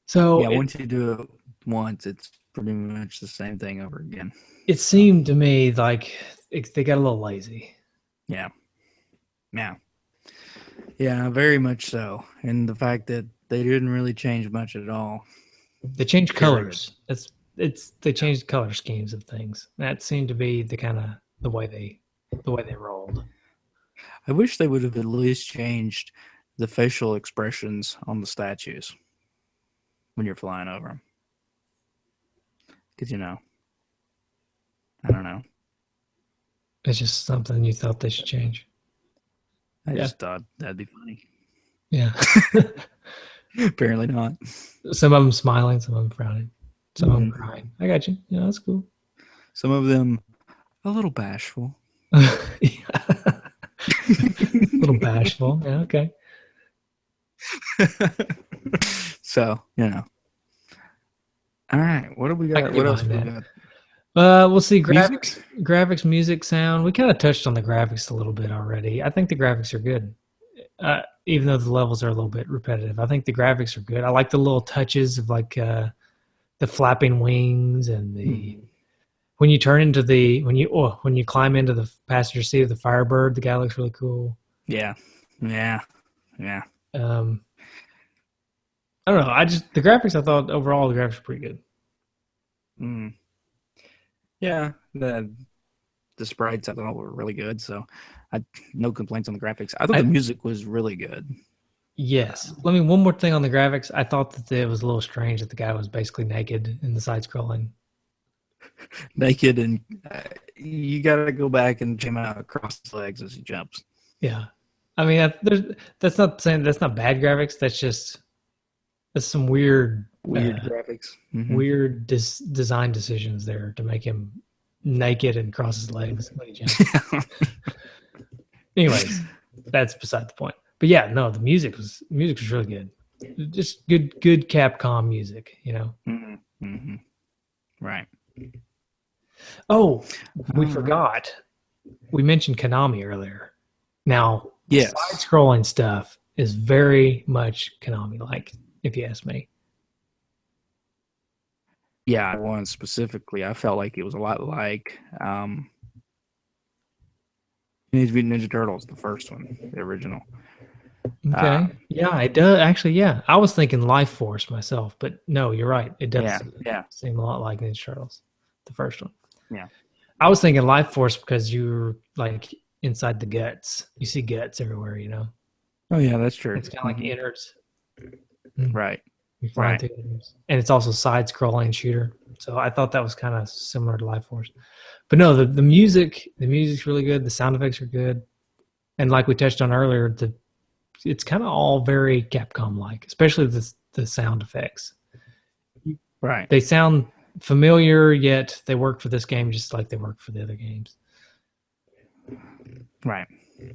So once you do it once, it's pretty much the same thing over again. It seemed to me like they got a little lazy. Yeah. Very much so. And the fact that they didn't really change much at all. They changed colors. They changed color schemes of things. That seemed to be the way they rolled. I wish they would have at least changed the facial expressions on the statues when you're flying over them. Because, I don't know. It's just something you thought they should change. I Yeah. just thought that'd be funny. Yeah. Apparently not. Some of them smiling, some of them frowning, some of them Mhm. crying. I got you. Yeah, that's cool. Some of them a little bashful. A little bashful. Yeah, okay. So, All right. What do we I got? can get What else behind do we that. got? We'll see Music? graphics, music, sound. We kind of touched on the graphics a little bit already. I think the graphics are good, even though the levels are a little bit repetitive. I think the graphics are good. I like the little touches of like the flapping wings and the Mhm. when you turn into the when you climb into the passenger seat of the Firebird, the guy looks really cool. Yeah. Yeah. Yeah. Um, I don't know. The graphics. I thought overall the graphics were pretty good. Mm. Yeah. The sprites I thought were really good. So I no complaints on the graphics. I thought the I music was really good. Yes. Let me one more thing on the graphics. I thought that it was a little strange that the guy was basically naked in the side scrolling. Naked and you got to go back and jam out across his legs as he jumps. Yeah. I mean, that's not saying that's not bad graphics. That's some Weird graphics. Mm-hmm. weird design decisions there to make him naked and cross his legs when he jumps. Anyways, that's beside the point. But yeah, no, the music was really good. Just good Capcom music, you know. Mm-hmm. Mm-hmm. Right. Oh, we All right. forgot. We mentioned Konami earlier. Now, the Yes. side-scrolling stuff is very much Konami-like, if you ask me. Yeah, one specifically, I felt like it was a lot like Teenage Mutant Ninja Turtles, the first one, the original. Okay. Yeah, it does. Actually, yeah. I was thinking Life Force myself, but no, you're right. It Yeah, does yeah, seem a lot like Ninja Turtles, the first one. yeah. I was thinking Life Force because you're like inside the guts. You see guts everywhere, you know? Oh, yeah, that's true. It's kind of like Mm-hmm. innards. Right, You're flying right. through innards. And it's also side-scrolling shooter. So I thought that was kind of similar to Life Force. But no, the music's really good. The sound effects are good. And like we touched on earlier, it's kind of all very Capcom like, especially the sound effects. Right, They sound familiar, yet they work for this game just like they work for the other games. right.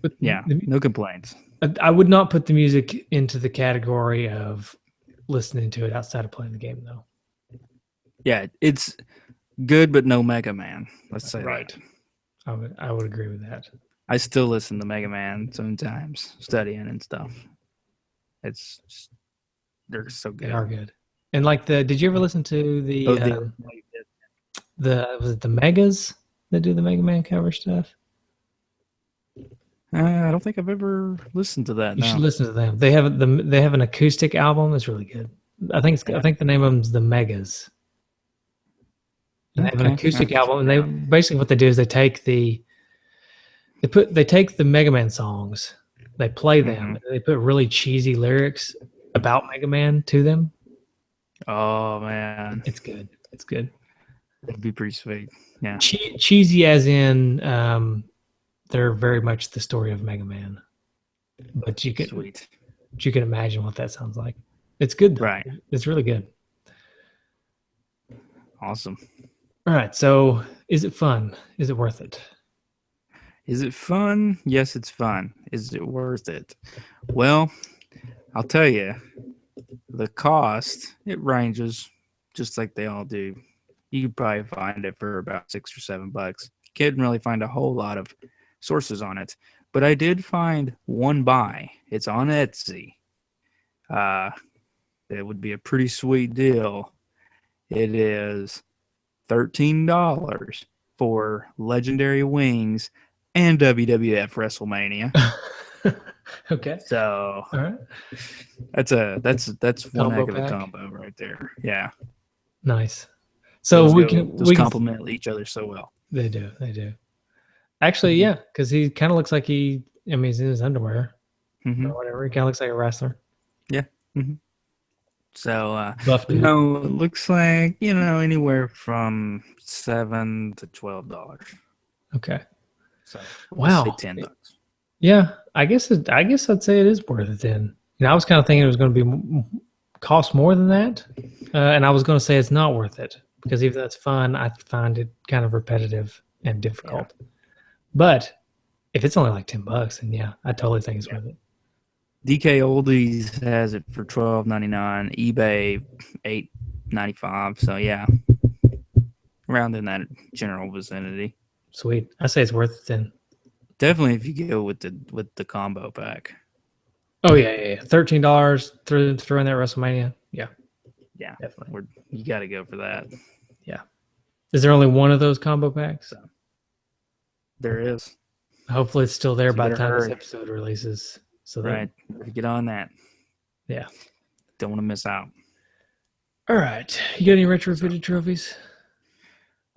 But Yeah, no complaints. I would not put the music into the category of listening to it outside of playing the game, though. Yeah, it's good, but no Mega Man. Let's say Right. that. I would agree with that. I still listen to Mega Man sometimes, studying and stuff. It's just, they're so good. They are good. And like did you ever listen to the was it the Megas that do the Mega Man cover stuff? I don't think I've ever listened to that. You should No. listen to them. They have an acoustic album that's really good. I think the name of them is the Megas. And they have an acoustic album, and they basically what they do is they take the Mega Man songs, they play them, and they put really cheesy lyrics about Mega Man to them. Oh man, It's good. It's good. that'd be pretty sweet. Yeah, Cheesy as in they're very much the story of Mega Man, but you can imagine what that sounds like. It's good though. Right. It's really good. Awesome. All right. So, is it fun? Is it worth it? Is it fun? Yes, it's fun. Is it worth it? Well, I'll tell you, the cost, it ranges just like they all do. You could probably find it for about $6 or $7. You couldn't really find a whole lot of sources on it, but I did find one buy. It's on Etsy. It would be a pretty sweet deal. It is $13 for Legendary Wings and WWF WrestleMania. Okay. So, all right, that's one heck of a pack. combo right there. Yeah, nice. So we can complement each other so well. They do. Actually, yeah, because he kind of looks like he's in his underwear or whatever. He kind of looks like a wrestler. Yeah. Mm-hmm. So, Buff dude. no, it looks like anywhere from $7 to $12. Okay. So wow, say $10. Yeah, I guess I'd say it is worth it then. I was kind of thinking it was going to be cost more than that, and I was going to say it's not worth it because even though it's fun, I find it kind of repetitive and difficult. Yeah. But if it's only like $10, then yeah, I totally think it's worth it. DK Oldies has it for $12.99, eBay $8.95. So yeah, around in that general vicinity. Sweet, I say it's worth it then. Definitely if you go with the combo pack. Oh yeah. $13 through in that WrestleMania. Yeah, definitely. You got to go for that. Yeah. Is there only one of those combo packs? There is. Hopefully, it's still there by the time this episode releases. So right, get on that. Yeah, don't want to miss out. All right, you got any retrofitted trophies?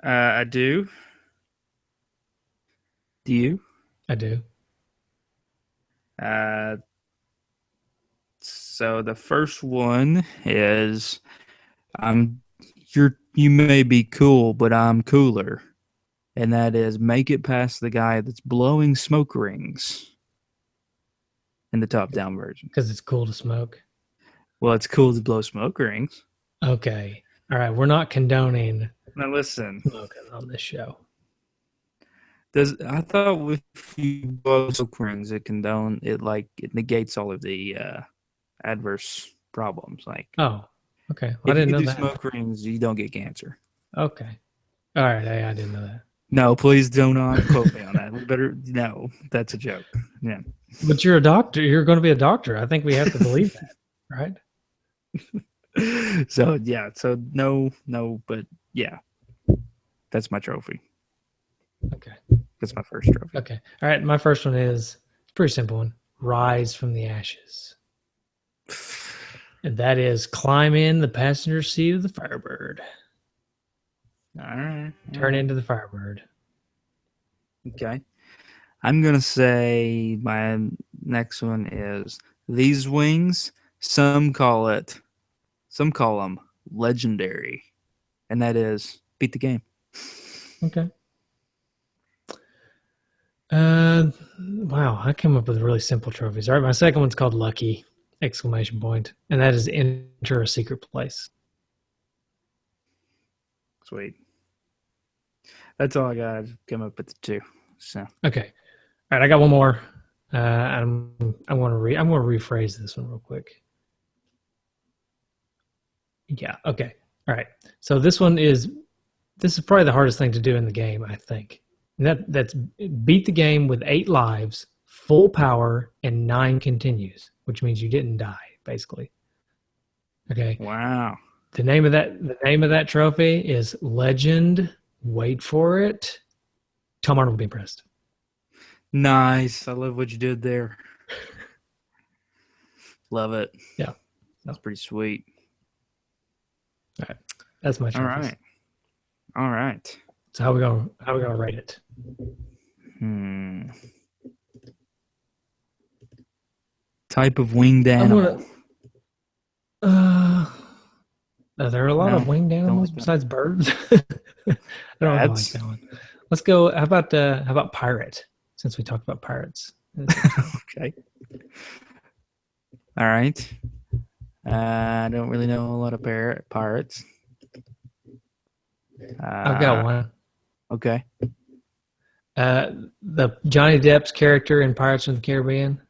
I do. Do you? I do. So the first one is you may be cool, but I'm cooler. And that is make it past the guy that's blowing smoke rings in the top-down version. Because it's cool to smoke? Well, it's cool to blow smoke rings. Okay. All right. We're not condoning now listen smoking on this show. I thought if you blow smoke rings, it negates all of the adverse problems. Like, oh, okay. Well, if I didn't know that. Smoke rings, you don't get cancer. Okay. All right. I didn't know that. No, please do not quote me on that. We better no, that's a joke. Yeah. But you're a doctor. You're going to be a doctor. I think we have to believe that, right? So yeah. So no, but yeah, that's my trophy. Okay. That's my first trophy. Okay. All right. My first one is a pretty simple one. Rise from the ashes. And that is climb in the passenger seat of the Firebird. All right. Turn into the Firebird. Okay. I'm going to say my next one is these wings. Some call them legendary. And that is beat the game. Okay. Wow. I came up with really simple trophies. All right. My second one's called Lucky! Exclamation point. And that is enter a secret place. Sweet. That's all I got. I came up with the two. So okay, all right. I got one more. I want to rephrase this one real quick. Yeah. Okay. All right. So this is probably the hardest thing to do in the game, I think. And that's beat the game with 8 lives, full power, and 9 continues, which means you didn't die, basically. Okay. Wow. The name of that trophy is Legend. Wait for it. Tom Arnold will be impressed. Nice. I love what you did there. Love it. Yeah. That's pretty sweet. All right. That's my trophies. All right. So how we gonna rate it? Type of winged animal. There are a lot of winged animals besides birds. I don't really like that one. Let's go. How about pirate? Since we talked about pirates. Okay. All right. I don't really know a lot of pirates. I've got one. Okay. The Johnny Depp's character in Pirates of the Caribbean.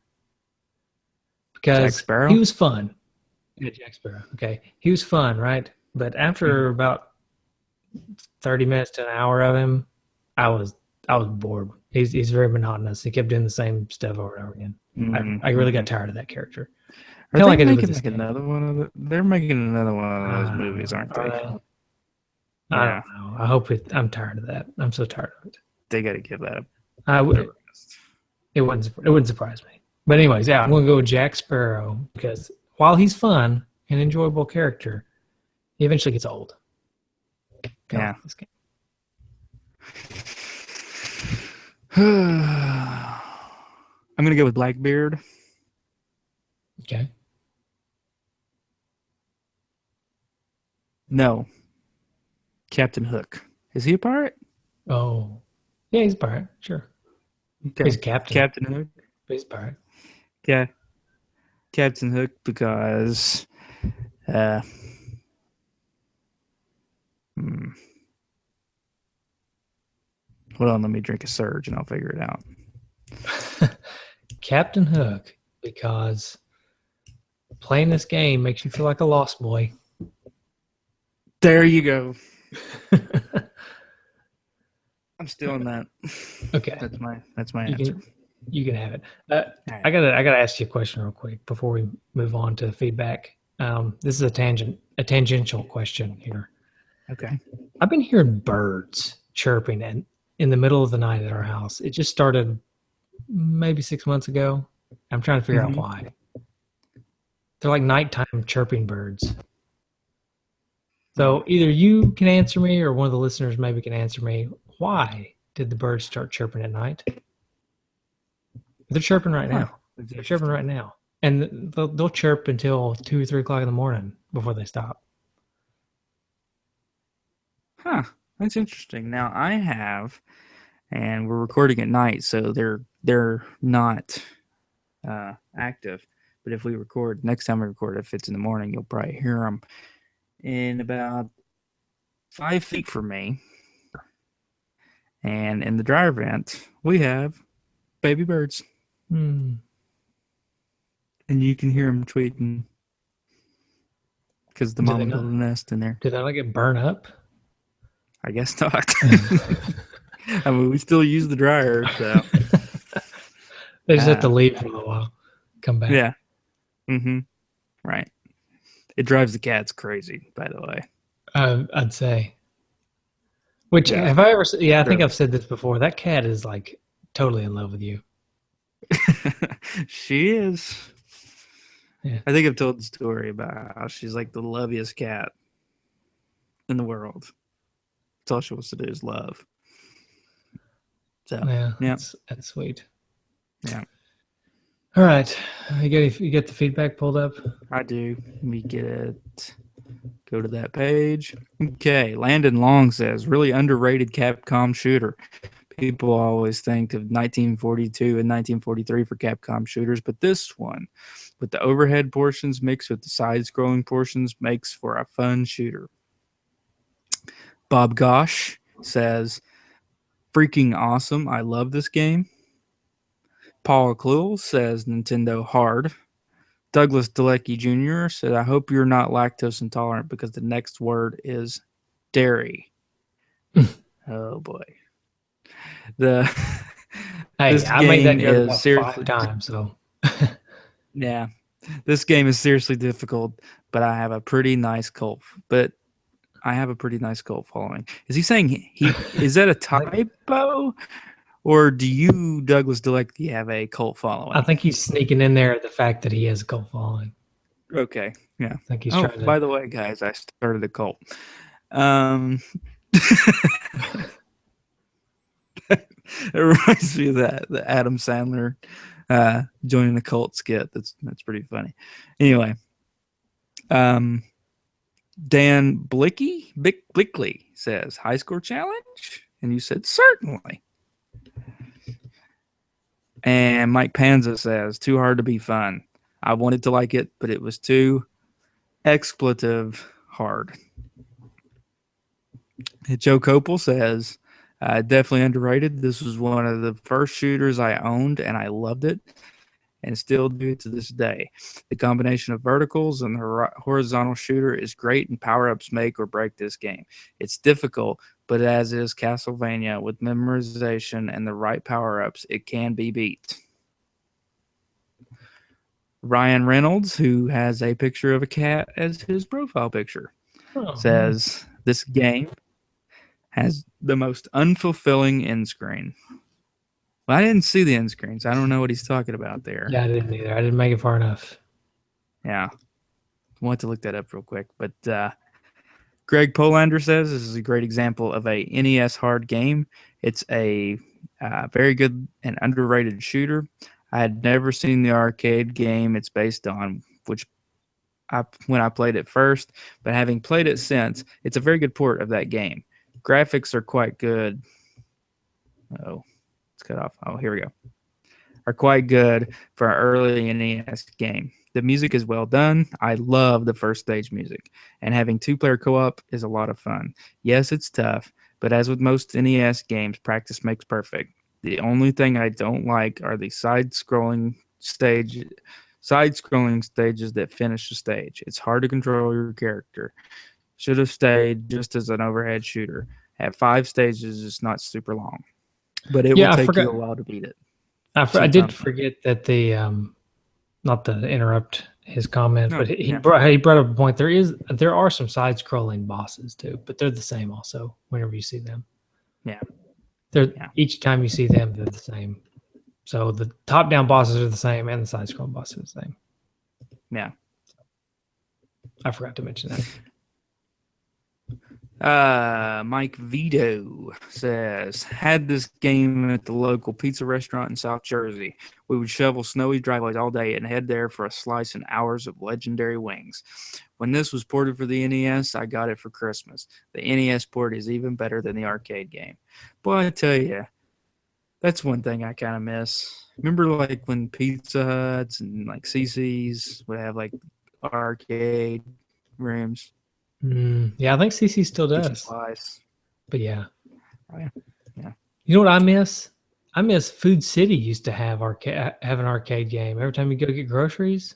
Because he was fun. Yeah, Jack Sparrow. Okay. He was fun, right? But after about 30 minutes to an hour of him, I was bored. He's very monotonous. He kept doing the same stuff over and over again. I really got tired of that character. Are they making another one of they're making another one of those movies, aren't they? I don't know. I hope I'm tired of that. I'm so tired of it. They got to give that it wouldn't surprise me. But anyways, yeah, I'm going to go with Jack Sparrow because while he's fun and enjoyable character, he eventually gets old. Yeah. This game. I'm going to go with Blackbeard. Okay. No. Captain Hook. Is he a pirate? Oh. Yeah, he's a pirate. Sure. Okay. He's captain. Captain Hook. He's pirate. Yeah. Captain Hook because hold on, let me drink a surge and I'll figure it out. Captain Hook because playing this game makes you feel like a lost boy. There you go. I'm still in that. Okay. That's my answer. You can have it. Right. I gotta ask you a question real quick before we move on to feedback. This is a tangential question here. Okay. I've been hearing birds chirping in the middle of the night at our house. It just started maybe 6 months ago. I'm trying to figure out why. They're like nighttime chirping birds. So either you can answer me or one of the listeners maybe can answer me. Why did the birds start chirping at night? They're chirping right now. They're chirping right now. And they'll chirp until 2 or 3 o'clock in the morning before they stop. Huh. That's interesting. Now I have, and we're recording at night, so they're not active. But if we record, next time we record, if it's in the morning, you'll probably hear them in about 5 feet from me. And in the dryer vent, we have baby birds. And you can hear them tweeting because the mama built a nest in there. Did they like get burned up? I guess not. I mean, we still use the dryer, so. They just have to leave for a little while, come back. Yeah. Right. It drives the cats crazy, by the way. I'd say. Which have I ever? Yeah, I think I've said this before. That cat is like totally in love with you. She is. Yeah. I think I've told the story about how she's like the loveliest cat in the world. That's all she wants to do is love. So yeah. That's sweet. Yeah. All right. You get the feedback pulled up? I do. Let me get it. Go to that page. Okay. Landon Long says, really underrated Capcom shooter. People always think of 1942 and 1943 for Capcom shooters, but this one, with the overhead portions mixed with the side-scrolling portions, makes for a fun shooter. Bob Gosh says, freaking awesome. I love this game. Paul Kluhl says, Nintendo hard. Douglas Delecki Jr. said, I hope you're not lactose intolerant because the next word is dairy. Oh, boy. I made that joke about 5 times, so. Yeah. This game is seriously difficult, but I have a pretty nice cult. Following. Is he saying is that a typo? Or do you, Douglas Delecki, have a cult following? I think he's sneaking in there the fact that he has a cult following. Okay. Yeah. I think he's trying to. By the way, guys, I started a cult. It reminds me of the Adam Sandler joining the cult skit. That's pretty funny. Anyway, Dan Blickley says, high score challenge? And you said, certainly. And Mike Panza says, too hard to be fun. I wanted to like it, but it was too expletive hard. Joe Copel says, definitely underrated. This was one of the first shooters I owned, and I loved it, and still do to this day. The combination of verticals and the horizontal shooter is great, and power-ups make or break this game. It's difficult, but as is Castlevania, with memorization and the right power-ups, it can be beat. Ryan Reynolds, who has a picture of a cat as his profile picture, says, this game has the most unfulfilling end screen. Well, I didn't see the end screens. I don't know what he's talking about there. Yeah, I didn't either. I didn't make it far enough. Yeah. I want to look that up real quick. But Greg Polander says this is a great example of a NES hard game. It's a very good and underrated shooter. I had never seen the arcade game it's based on, when I played it first, but having played it since, it's a very good port of that game. Graphics are quite good. Oh, it's cut off. Oh, here we go. Are quite good for an early NES game. The music is well done. I love the first stage music, and having 2-player co-op is a lot of fun. Yes, it's tough, but as with most NES games, practice makes perfect. The only thing I don't like are the side-scrolling stages that finish the stage. It's hard to control your character. Should have stayed just as an overhead shooter. At 5 stages, it's not super long, but it will take you a while to beat it. I did forget that the not to interrupt his comment, but he brought up a point. There are some side-scrolling bosses too, but they're the same also whenever you see them. Yeah. Each time you see them, they're the same. So the top-down bosses are the same, and the side-scrolling bosses are the same. Yeah. I forgot to mention that. Mike Vito says, had this game at the local pizza restaurant in South Jersey. We would shovel snowy driveways all day and head there for a slice and hours of legendary wings. When this was ported for the NES, I got it for Christmas. The NES port is even better than the arcade game. Boy, I tell you, that's one thing I kind of miss. Remember like when Pizza Huts and like CC's would have like arcade rooms? Yeah, I think CC still does. Slice. But yeah. Oh, yeah. You know what I miss? I miss Food City used to have an arcade game. Every time you go get groceries.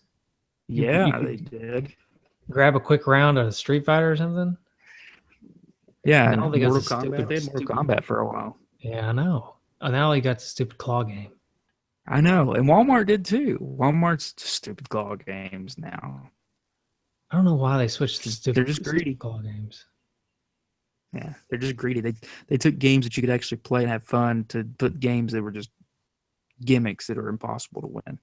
Yeah, they did. Grab a quick round of Street Fighter or something. Yeah, now they got Mortal Kombat for a while. Yeah, I know. Oh, now they got the stupid claw game. I know, and Walmart did too. Walmart's stupid claw games now. I don't know why they switched to stupid. They're just greedy claw games. Yeah, they're just greedy. They took games that you could actually play and have fun to put games that were just gimmicks that are impossible to win.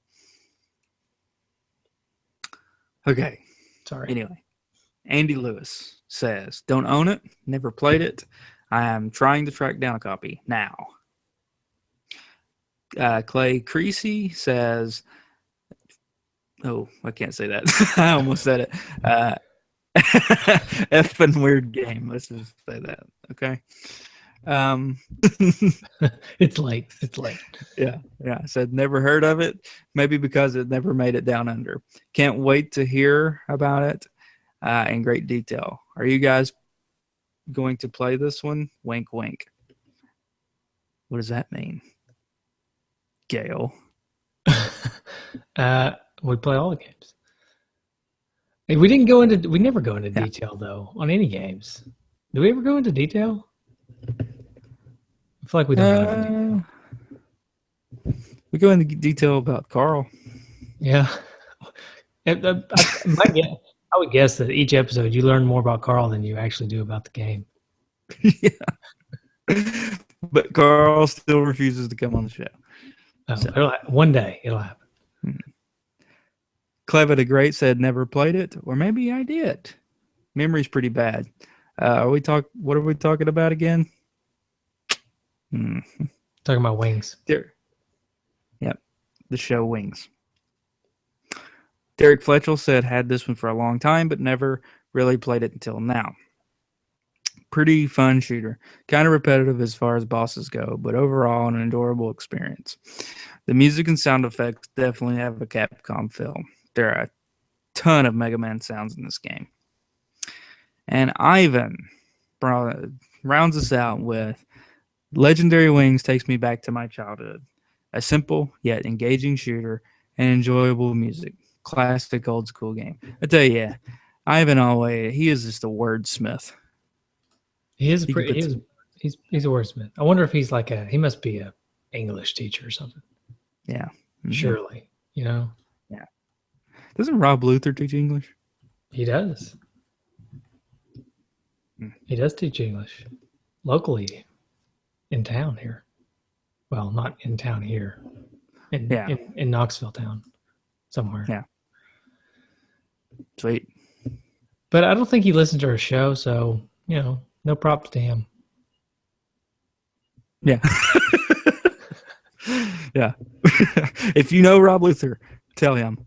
Okay. Sorry. Anyway, Andy Lewis says, don't own it, never played it. I am trying to track down a copy now. Clay Creasy says, oh, I can't say that. I almost said it. Effing weird game. Let's just say that. Okay. It's late. It's late. Yeah. I said never heard of it. Maybe because it never made it down under. Can't wait to hear about it in great detail. Are you guys going to play this one? Wink, wink. What does that mean? Gail. We play all the games. Hey, we never go into detail though on any games. Do we ever go into detail? I feel like we don't. We go into detail about Carl. Yeah. I would guess that each episode you learn more about Carl than you actually do about the game. Yeah. But Carl still refuses to come on the show. Oh, so. One day it'll happen. Clever the Great said never played it, or maybe I did. Memory's pretty bad. What are we talking about again? Talking about Wings. Yep, the show Wings. Derek Fletchell said had this one for a long time, but never really played it until now. Pretty fun shooter. Kind of repetitive as far as bosses go, but overall an adorable experience. The music and sound effects definitely have a Capcom feel. There are a ton of Mega Man sounds in this game. And Ivan rounds us out with Legendary Wings takes me back to my childhood. A simple yet engaging shooter and enjoyable music. Classic old school game. I tell you, Ivan always, he is just a wordsmith. He's a wordsmith. I wonder if he's he must be a English teacher or something. Yeah. Mm-hmm. Surely, Yeah. Doesn't Rob Luther teach English? He does. He does teach English locally in town here. Well, not in town here. In Knoxville town somewhere. Yeah. Sweet. But I don't think he listens to our show, so, no props to him. Yeah. Yeah. If you know Rob Luther, tell him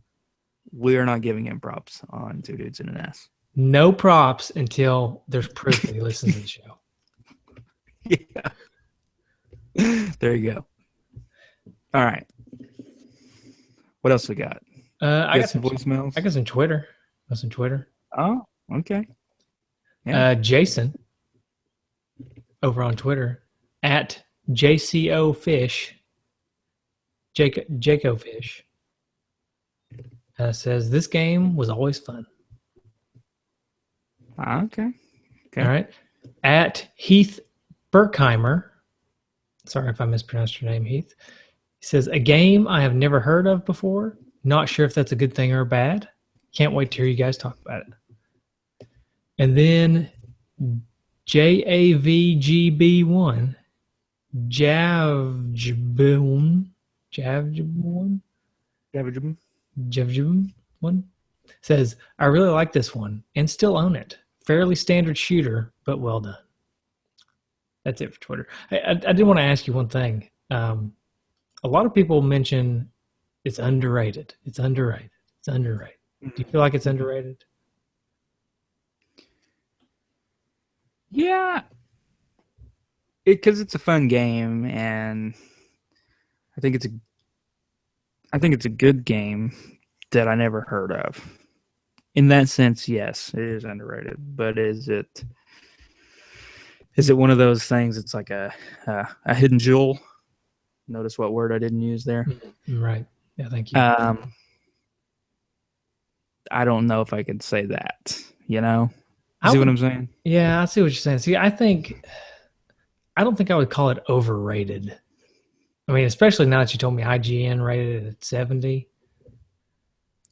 we are not giving him props on Two Dudes and an Ass. No props until there's proof that he listens to the show. Yeah. There you go. All right. What else we got? I got some voicemails. I got some Twitter. Oh, okay. Yeah. Jason over on Twitter at JCOFish. Jaco Fish says this game was always fun. Okay. All right. At Heath Berkheimer. Sorry if I mispronounced your name, Heath. He says, a game I have never heard of before. Not sure if that's a good thing or bad. Can't wait to hear you guys talk about it. And then JAVGB1, Javjabun says, I really like this one and still own it. Fairly standard shooter, but well done. That's it for Twitter. I did want to ask you one thing. A lot of people mention it's underrated. It's underrated. It's underrated. Do you feel like it's underrated? Yeah. Because it's a fun game, and I think it's a good game that I never heard of. In that sense, yes, it is underrated. But is it one of those things? It's like a hidden jewel. Notice what word I didn't use there. Right. Yeah. Thank you. I don't know if I can say that. You know, see what I'm saying? Yeah, I see what you're saying. See, I don't think I would call it overrated. I mean, especially now that you told me IGN rated it at 70.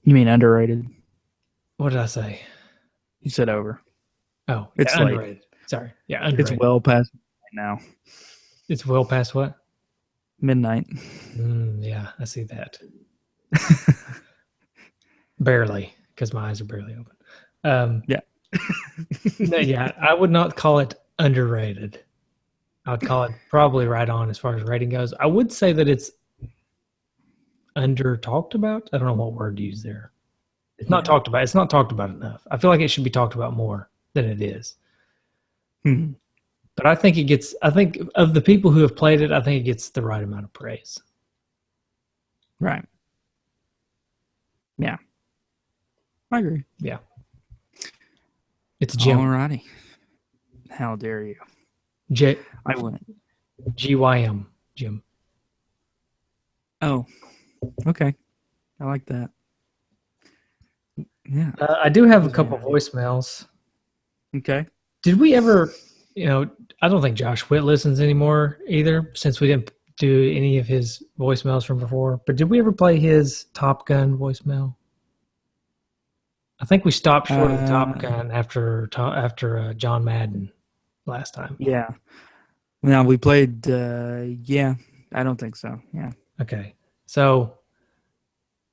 You mean underrated? What did I say? You said over. Oh, it's underrated. Late. Sorry. Yeah, underrated. It's well past midnight now. It's well past what? Midnight. Yeah, I see that. Barely, because my eyes are barely open. Yeah. Yeah, I would not call it underrated. I would call it probably right on as far as rating goes. I would say that it's under talked about. I don't know what word to use there. It's not talked about. It's not talked about enough. I feel like it should be talked about more than it is. But I think of the people who have played it, I think it gets the right amount of praise. Right. Yeah. I agree. Yeah. It's Jim. Alrighty. How dare you? I went. GYM, Jim. Oh, okay. I like that. Yeah. I do have a couple voicemails. Okay. Did we ever, I don't think Josh Witt listens anymore either, since we didn't do any of his voicemails from before. But did we ever play his Top Gun voicemail? I think we stopped short of Top Gun after John Madden last time. Yeah. Now we played. Yeah, I don't think so. Yeah. Okay. So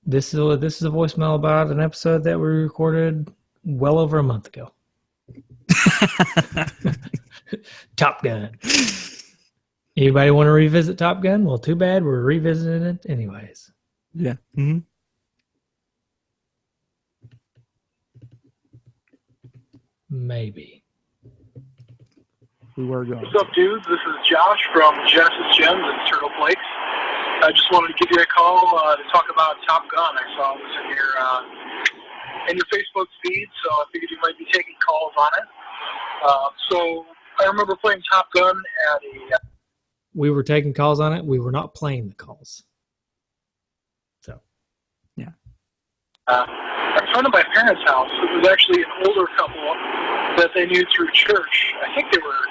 this is a voicemail about an episode that we recorded well over a month ago. Top Gun. Anybody want to revisit Top Gun? Well, too bad. We're revisiting it anyways. Yeah. Mm-hmm. Maybe. We were going. What's up, dudes? This is Josh from Genesis Gems and Turtle Flakes. I just wanted to give you a call to talk about Top Gun. I saw it was in your Facebook feed, so I figured you might be taking calls on it. So I remember playing Top Gun at a... We were taking calls on it. We were not playing the calls. So, yeah. In front of my parents' house, it was actually an older couple that they knew through church. I think they were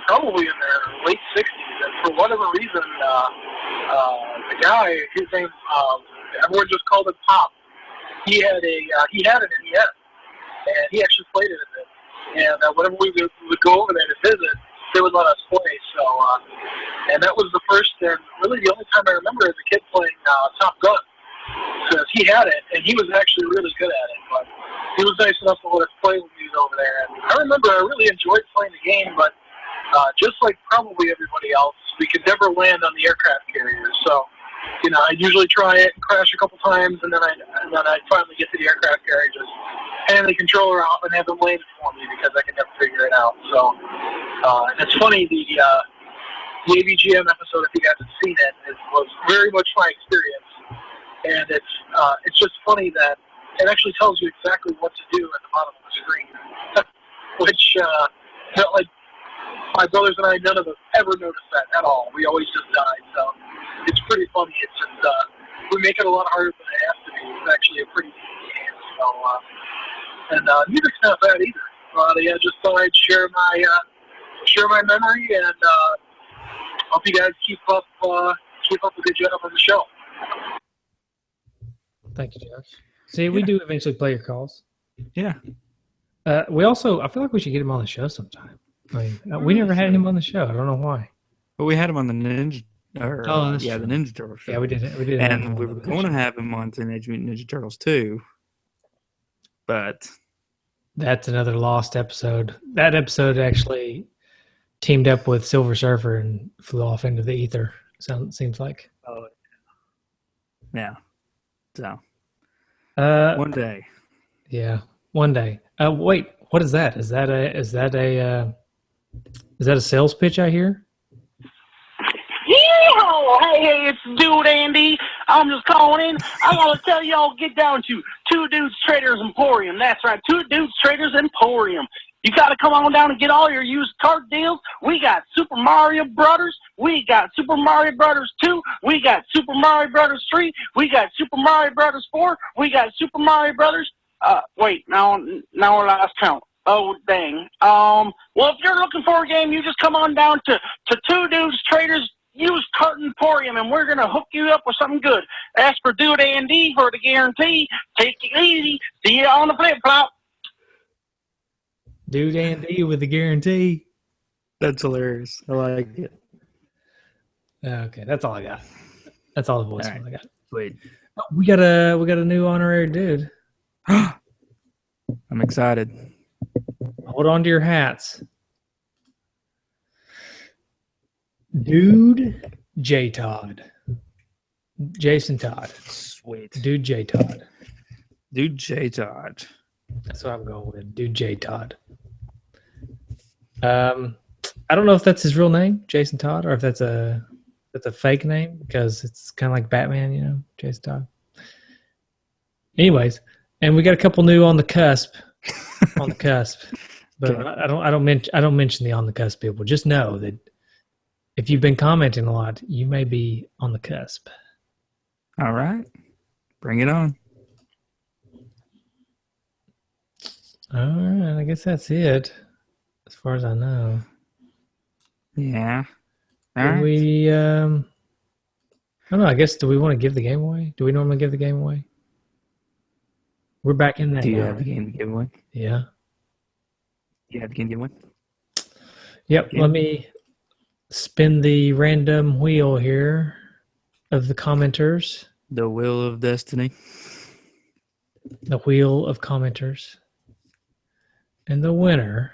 probably in their late 60s, and for whatever reason, the guy, his name, everyone just called him Pop. He had an NES, and he actually played it a bit. And whenever we would go over there to visit, they would let us play. So, and that was the first and really the only time I remember as a kid playing Top Gun, because he had it, and he was actually really good at it. But he was nice enough to let us play with me over there. And I remember I really enjoyed playing the game, but just like probably everybody else, we could never land on the aircraft carrier. So, I'd usually try it, crash a couple times, and then I'd finally get to the aircraft carrier, just hand the controller off and have them land it for me because I could never figure it out. So, and it's funny, the AVGM episode, if you guys have seen it, is was very much my experience. And it's just funny that it actually tells you exactly what to do at the bottom of the screen, which like my brothers and I, none of us ever noticed that at all. We always just died. So it's pretty funny. It's just we make it a lot harder than it has to be. It's actually a pretty easy game. So and music's not bad either. Yeah, just thought I'd share my memory, and hope you guys keep up the good job on the show. Thank you, Josh. See, we do eventually play your calls. Yeah. We also, I feel like we should get him on the show sometime. I mean, we never had him on the show. I don't know why. But we had him on the Ninja. The Ninja Turtles show. Yeah, we did. And we were going to have him on Teenage Mutant Ninja Turtles too, but that's another lost episode. That episode actually teamed up with Silver Surfer and flew off into the ether. Seems like. Oh, yeah. So, one day. Yeah, one day. Wait, what is that? Is that a sales pitch I hear? Yeehaw! Hey, it's Dude Andy. I'm just calling in. I want to tell y'all, get down to Two Dudes Traders Emporium. That's right, Two Dudes Traders Emporium. You got to come on down and get all your used card deals. We got Super Mario Brothers. We got Super Mario Brothers 2. We got Super Mario Brothers 3. We got Super Mario Brothers 4. We got Super Mario Brothers. Wait, now we're last count. Oh, dang. Well, if you're looking for a game, you just come on down to Two Dudes Traders Used Cart Emporium, and we're going to hook you up with something good. Ask for Dude A&D for the guarantee. Take it easy. See you on the flip-flop. Dude A&D with the guarantee. That's hilarious. I like it. Okay, that's all I got. That's all the voicemail I got. Sweet. Oh, we got a new honorary dude. I'm excited. Hold on to your hats. Dude J. Todd. Jason Todd. Sweet. Dude J. Todd. Dude J. Todd. That's what I'm going with. Dude J. Todd. I don't know if that's his real name, Jason Todd, or if that's a fake name, because it's kind of like Batman, you know, Jason Todd. Anyways, and we got a couple new on the cusp. On the cusp. But okay. I don't mention the on the cusp people. Just know that if you've been commenting a lot, you may be on the cusp. All right. Bring it on. All right. I guess that's it, as far as I know. Yeah. All right. We, I don't know. I guess, do we want to give the game away? Do we normally give the game away? We're back in that. Do you have the game to give away? Yeah. You have the game to give away? Yep. Let me spin the random wheel here of the commenters. The wheel of destiny. The wheel of commenters. And the winner,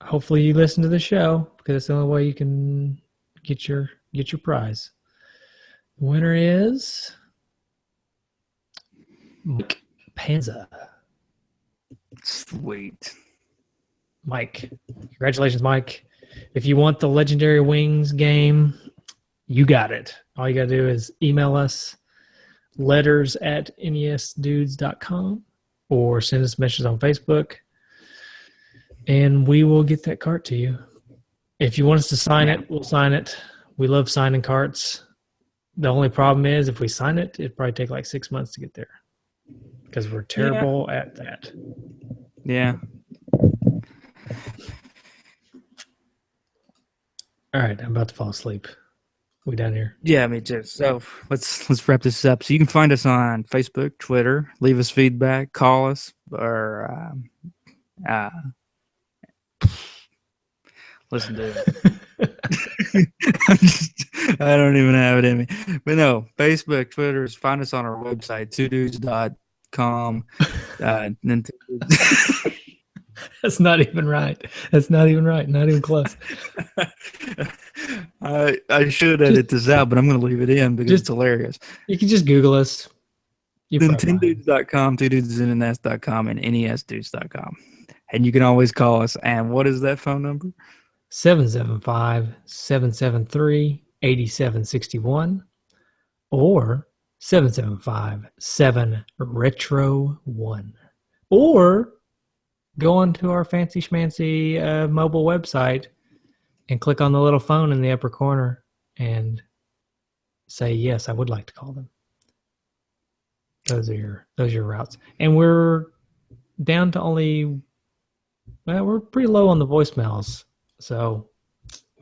hopefully you listen to the show, because it's the only way you can get your prize. The winner is Mike Panza. Sweet. Mike. Congratulations, Mike. If you want the Legendary Wings game, you got it. All you got to do is email us letters@nesdudes.com or send us messages on Facebook, and we will get that cart to you. If you want us to sign it, we'll sign it. We love signing carts. The only problem is if we sign it, it'd probably take like 6 months to get there because we're terrible at that. Yeah. All right, I'm about to fall asleep. We done here? Yeah, me too. So let's wrap this up. So you can find us on Facebook, Twitter, leave us feedback, call us, or listen to it. I don't even have it in me. But no, Facebook, Twitter, find us on our website, twodudes.com. Nintendo. That's not even right. That's not even right. Not even close. I should edit this out, but I'm going to leave it in because it's hilarious. You can just Google us. Nintendudes.com, twodudesinternets.com, and nesdudes.com. And you can always call us. And what is that phone number? 775-773-8761. or 775-7-RETRO-1. Or go onto our fancy schmancy mobile website and click on the little phone in the upper corner and say, yes, I would like to call them. Those are your routes. And we're down to only, well, we're pretty low on the voicemails. So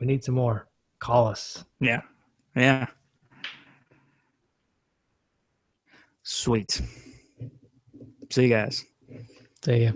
we need some more. Call us. Yeah. Yeah. Sweet. See you guys. See ya.